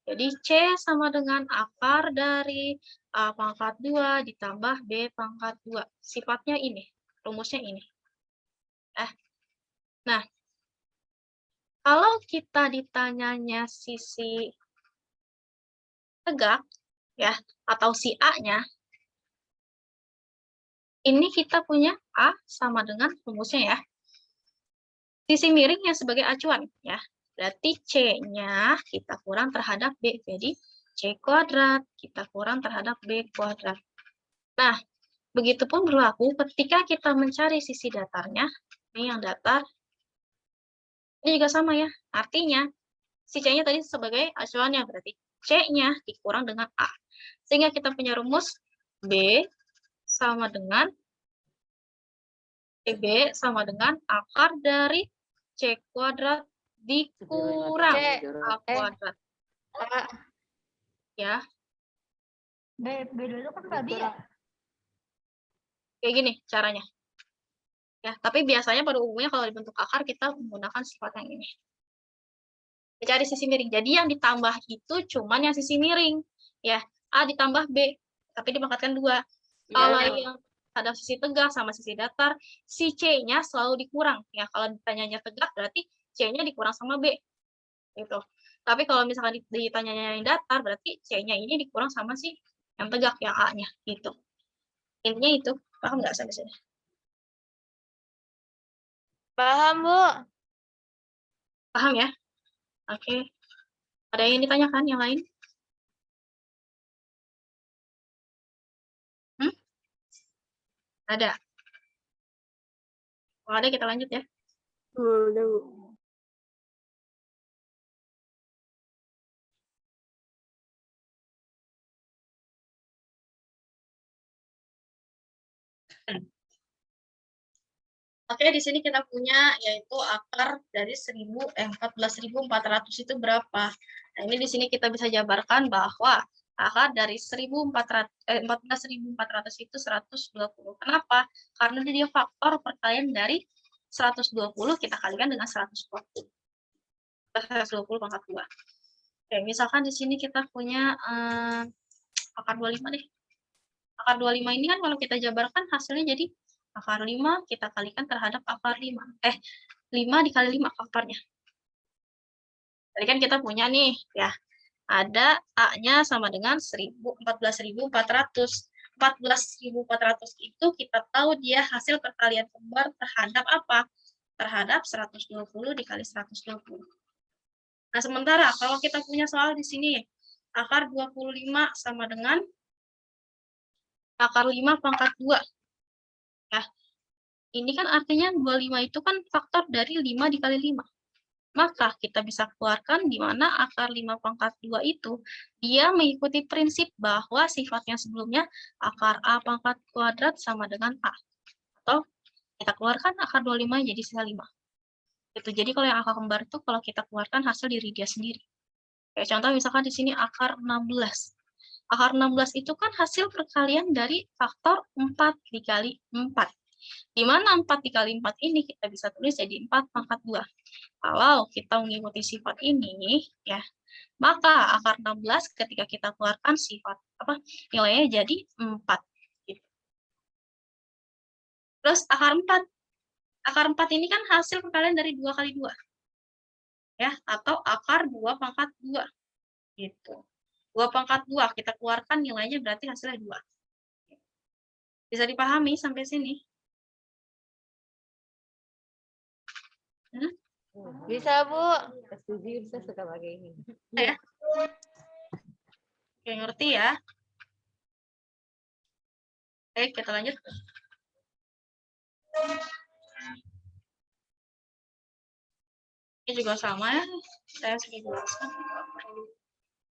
Jadi C sama dengan akar dari A pangkat 2 ditambah B pangkat 2. Sifatnya ini, rumusnya ini. Nah, kalau kita ditanyanya sisi tegak, ya, atau si A-nya, ini kita punya A sama dengan rumusnya ya. Sisi miringnya sebagai acuan, ya. Berarti C-nya kita kurang terhadap B. Jadi C kuadrat kita kurang terhadap B kuadrat. Nah, begitupun berlaku ketika kita mencari sisi datarnya. Ini yang datar. Ini juga sama ya. Artinya, si C-nya tadi sebagai acuannya. Berarti C-nya dikurang dengan A. Sehingga kita punya rumus B sama dengan B sama dengan akar dari C kuadrat dikurang A kuadrat. Ya. B dulu kan babi ya. Kayak gini caranya. Ya, tapi biasanya pada umumnya kalau dibentuk akar kita menggunakan sifat yang ini. Cari sisi miring. Jadi yang ditambah itu cuman yang sisi miring. Ya, A ditambah B, tapi dipangkatkan 2. Kalau yang ada sisi tegak sama sisi datar, si C-nya selalu dikurang. Ya, kalau ditanyanya tegak berarti C-nya dikurang sama B. Gitu. Tapi kalau misalkan ditanyanya yang datar, berarti C-nya ini dikurang sama si yang tegak, yang A-nya. Gitu. Intinya itu. Paham nggak sampai sini? Paham, Bu. Paham ya? Oke. Ada yang ditanyakan yang lain? Ada. Kalau ada kita lanjut ya. Udah, Bu. Oke, di sini kita punya yaitu akar dari 14.400 itu berapa? Nah, ini di sini kita bisa jabarkan bahwa akar dari 14.400 itu 120. Kenapa? Karena dia faktor perkalian dari 120 kita kalikan dengan 120. 120 pangkat 2. Oke, misalkan di sini kita punya akar 25 deh. Akar 25 ini kan kalau kita jabarkan hasilnya jadi akar 5 kita kalikan terhadap akar 5. 5 dikali 5 akarnya. Tadi kan kita punya nih, ya. Ada A-nya sama dengan 14.400. 14.400 itu kita tahu dia hasil perkalian kembar terhadap apa? Terhadap 120 dikali 120. Nah, sementara kalau kita punya soal di sini, akar 25 sama dengan akar 5 pangkat 2. Ya, ini kan artinya 25 itu kan faktor dari 5 dikali 5. Maka kita bisa keluarkan di mana akar 5 pangkat 2 itu, dia mengikuti prinsip bahwa sifatnya sebelumnya akar A pangkat kuadrat sama dengan A. Atau kita keluarkan akar 25 jadi sisa 5. Itu. Jadi kalau yang angka kembar itu kalau kita keluarkan hasil diri dia sendiri. Kayak contoh misalkan di sini akar 16. Akar 16 itu kan hasil perkalian dari faktor 4 dikali 4. Di mana 4 dikali 4 ini kita bisa tulis jadi 4 pangkat 2. Kalau kita mengikuti sifat ini, ya, maka akar 16 ketika kita keluarkan sifat nilainya jadi 4. Gitu. Terus akar 4 ini kan hasil perkalian dari 2 kali 2. Ya, atau akar 2 pangkat 2. Gitu. 2 pangkat 2 kita keluarkan nilainya berarti hasilnya 2. Bisa dipahami sampai sini? Bisa, Bu. Setuju, bisa suka pakai ini. Ya. Oke, ngerti ya? Oke, kita lanjut. Ini juga sama ya, saya sudah jelaskan.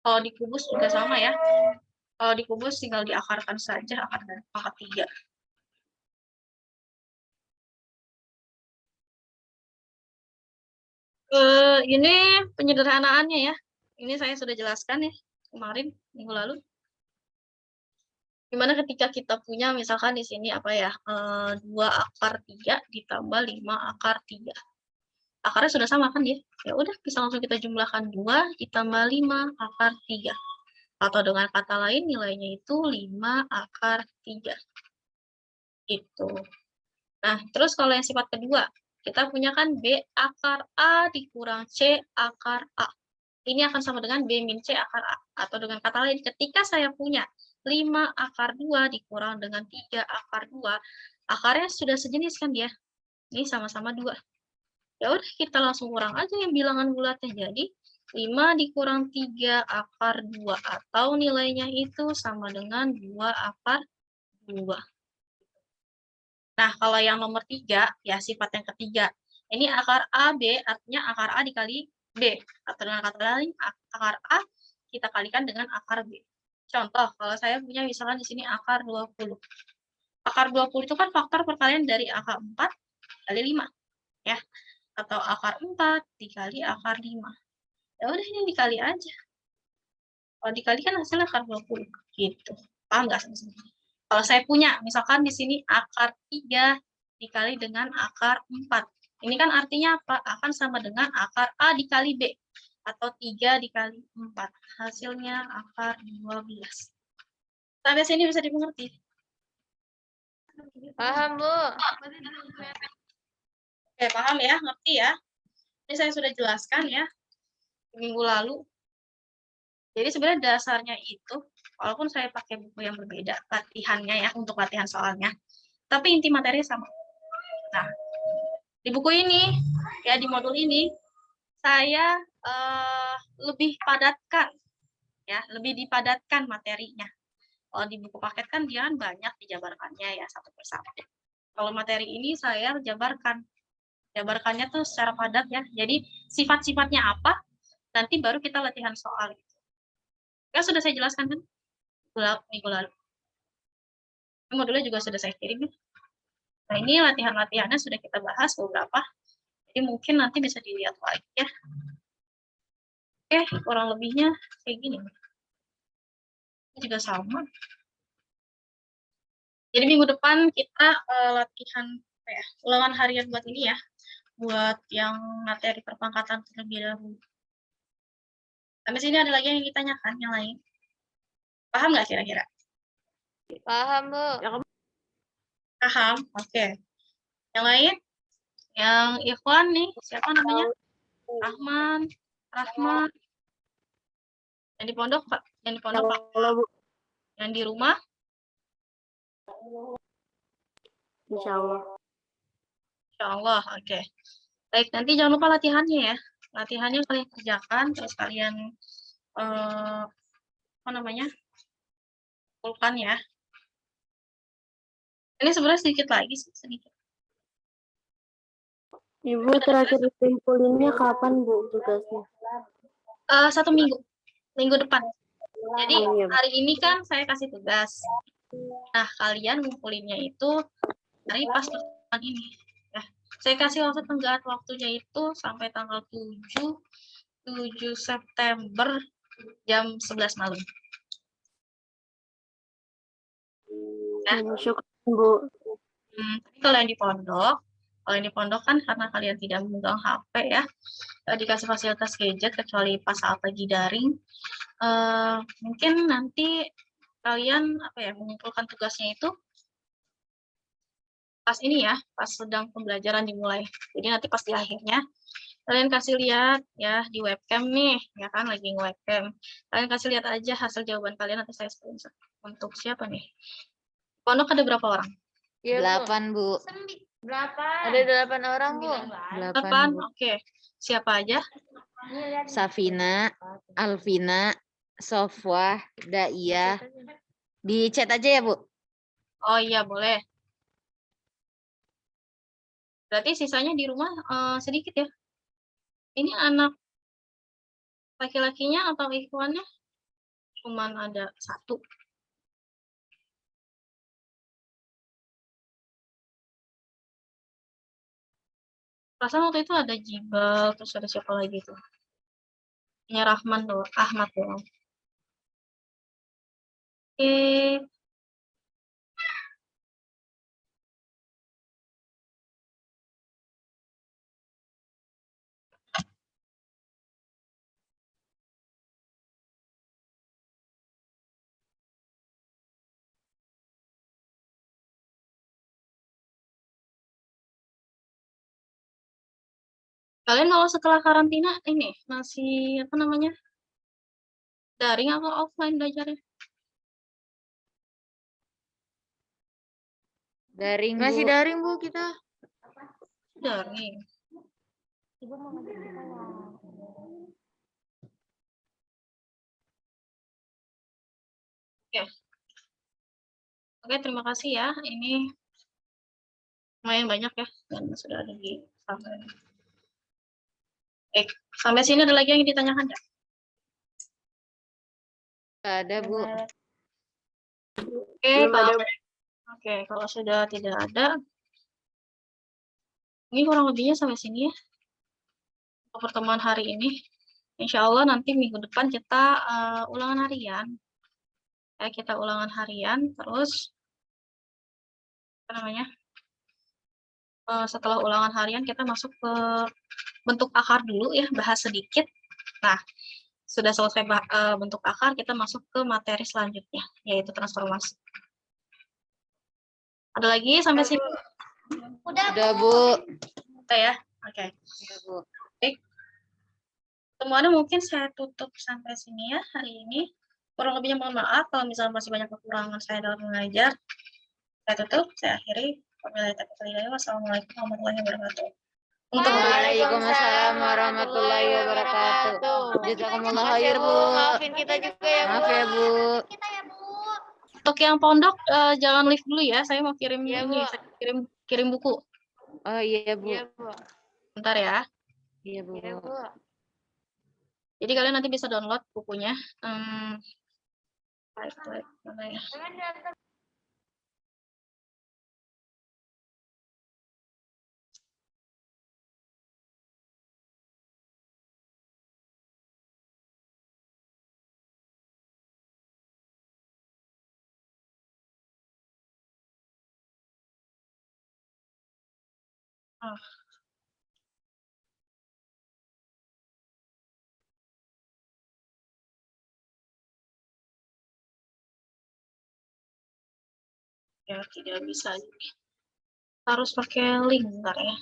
Kalau dikubus juga sama ya. Kalau dikubus tinggal diakarkan saja akar dari pangkat 3. Ini penyederhanaannya ya. Ini saya sudah jelaskan ya kemarin minggu lalu. Dimana ketika kita punya misalkan di sini 2 akar 3 ditambah 5 akar 3. Akarnya sudah sama kan ya? Ya udah bisa langsung kita jumlahkan 2 ditambah 5 akar 3. Atau dengan kata lain nilainya itu 5 akar 3. Gitu. Nah, terus kalau yang sifat kedua, kita punya kan B akar A dikurang C akar A. Ini akan sama dengan B min C akar A. Atau dengan kata lain, ketika saya punya 5 akar 2 dikurang dengan 3 akar 2, akarnya sudah sejenis kan dia? Ini sama-sama 2. Ya udah kita langsung kurang aja yang bilangan bulatnya. Jadi 5 dikurang 3 akar 2 atau nilainya itu sama dengan 2 akar 2. Nah, kalau yang nomor 3, ya sifat yang ketiga. Ini akar AB, artinya akar A dikali B. Atau dengan kata lain, akar A kita kalikan dengan akar B. Contoh, kalau saya punya misalkan di sini akar 20. Akar 20 itu kan faktor perkalian dari akar 4 kali 5. Ya. Atau akar 4 dikali akar 5. Ya udah ini dikali aja. Kalau dikali kan hasilnya akar 20. Gitu. Paham nggak sampai sini? Kalau saya punya, misalkan di sini akar 3 dikali dengan akar 4. Ini kan artinya apa? Akan sama dengan akar A dikali B. Atau 3 dikali 4. Hasilnya akar 12. Sampai sini bisa dimengerti? Paham, Bu. Oke, paham ya? Ngerti ya? Ini saya sudah jelaskan ya minggu lalu. Jadi sebenarnya dasarnya itu, walaupun saya pakai buku yang berbeda, latihannya ya, untuk latihan soalnya. Tapi inti materi sama. Nah, di buku ini, ya di modul ini, saya lebih padatkan, ya, lebih dipadatkan materinya. Kalau di buku paket kan dia banyak dijabarkannya ya, satu persatu. Kalau materi ini saya jabarkan. Jabarkannya tuh secara padat ya. Jadi sifat-sifatnya apa, nanti baru kita latihan soal. Ya sudah saya jelaskan kan minggu lalu. Modulnya juga sudah saya kirim. Nah ini latihan-latihannya sudah kita bahas beberapa. Jadi mungkin nanti bisa dilihat lagi ya. Oke, kurang lebihnya kayak gini. Ini juga sama. Jadi minggu depan kita latihan ulangan harian buat ini ya. Buat yang materi perpangkatan terlebih dahulu. Sampai sini ada lagi yang ditanyakan, yang lain? Paham nggak kira-kira? Paham, Bu. Paham, oke. Yang lain? Yang Ikhwan nih, siapa namanya? Rahman. Yang di pondok, Pak? Yang di pondok, Pak? Yang di rumah? Insya Allah. Insya Allah, oke. Baik, nanti jangan lupa latihannya ya. Latihannya kalian kerjakan, terus kalian kumpulkan ya. Ini sebenarnya sedikit lagi sih, sedikit. Ibu terakhir kumpulinnya kapan, Bu, tugasnya? 1 minggu. Minggu depan. Jadi hari ini kan saya kasih tugas. Nah, kalian ngumpulinnya itu hari pas depan ini. Ya. Saya kasih waktu tenggat waktunya itu sampai tanggal 7 September jam 11 malam. Ya. Syukur, Bu. Tapi kalau yang di pondok kan karena kalian tidak memegang HP ya, dikasih fasilitas gadget kecuali pas saat lagi daring. Mungkin nanti kalian apa ya mengumpulkan tugasnya itu pas ini ya, pas sedang pembelajaran dimulai. Jadi nanti pas di akhirnya kalian kasih lihat ya di webcam nih, ya kan lagi nge-webcam. Kalian kasih lihat aja hasil jawaban kalian, nanti saya screenshot. Untuk siapa nih? Pondok ada berapa orang? Iya, 8, Bu. Berapa? Ada 8 orang, Bu. 8, Bu. Oke. Siapa aja? Safina, Alvina, Sofwah, Daiyah. Di chat aja ya, Bu. Oh iya, boleh. Berarti sisanya di rumah sedikit ya? Ini anak laki-lakinya atau ikhwannya cuman ada 1. Perasaan waktu itu ada Jibal, terus ada siapa lagi tuh? Hanya Rahman doang, Ahmad doang. Oke. Kalian kalau setelah karantina ini masih apa namanya? Daring atau offline belajarnya? Daring, Bu. Masih daring, Bu, kita. Daring. Ibu mau ngajak kita ya. Oke. Oke, terima kasih ya. Ini lumayan banyak ya dan sudah ada di sampai. Sampai sini ada lagi yang ditanyakan nggak? Nggak ada, Bu. Oke, kalau sudah tidak ada, ini kurang lebihnya sampai sini ya. Untuk pertemuan hari ini. Insya Allah nanti minggu depan kita ulangan harian. Kita ulangan harian, terus apa namanya? Setelah ulangan harian kita masuk ke bentuk akar dulu ya, bahas sedikit. Nah, sudah selesai bentuk akar, kita masuk ke materi selanjutnya, yaitu transformasi. Ada lagi sampai sini? Udah, Bu. Udah ya? Oke. Iya, Bu. Baik. Pertemuannya mungkin saya tutup sampai sini ya hari ini. Kurang lebihnya mohon maaf kalau misalnya masih banyak kekurangan saya dalam mengajar. Saya tutup, saya akhiri. Wassalamualaikum warahmatullahi wabarakatuh. Untuk Waalaikumsalam warahmatullahi wabarakatuh. Jazakumullah khair, Bu. Maafin kita juga ya, Bu. Maaf ya, Bu. Kita ya, Bu. Untuk yang pondok jangan live dulu ya. Saya mau kirim Iya, ini, Bu. saya kirim buku. Oh iya, Bu. Iya, Bu. Bentar ya. Iya, Bu. Iya, Bu. Jadi kalian nanti bisa download bukunya. Mana ya? Oh. Ya, tidak bisa. Harus pakai link, bentar ya.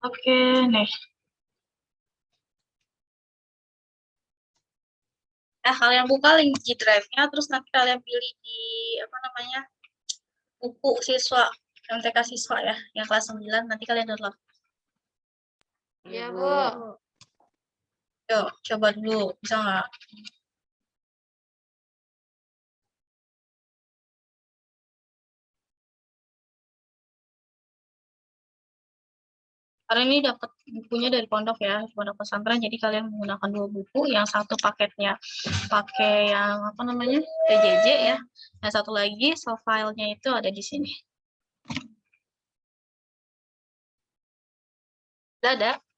Oke, nih. Kalian buka link G Drive-nya, terus nanti kalian pilih di apa namanya buku siswa. MTK siswa ya, yang kelas 9 nanti kalian download. Ya, Bu. Yuk, coba dulu, bisa nggak? Karena ini dapat bukunya dari pondok ya, pondok pesantren, jadi kalian menggunakan 2 buku, yang satu paketnya pakai yang apa namanya PJJ ya, yang satu lagi soft file-nya itu ada di sini. Udah ada?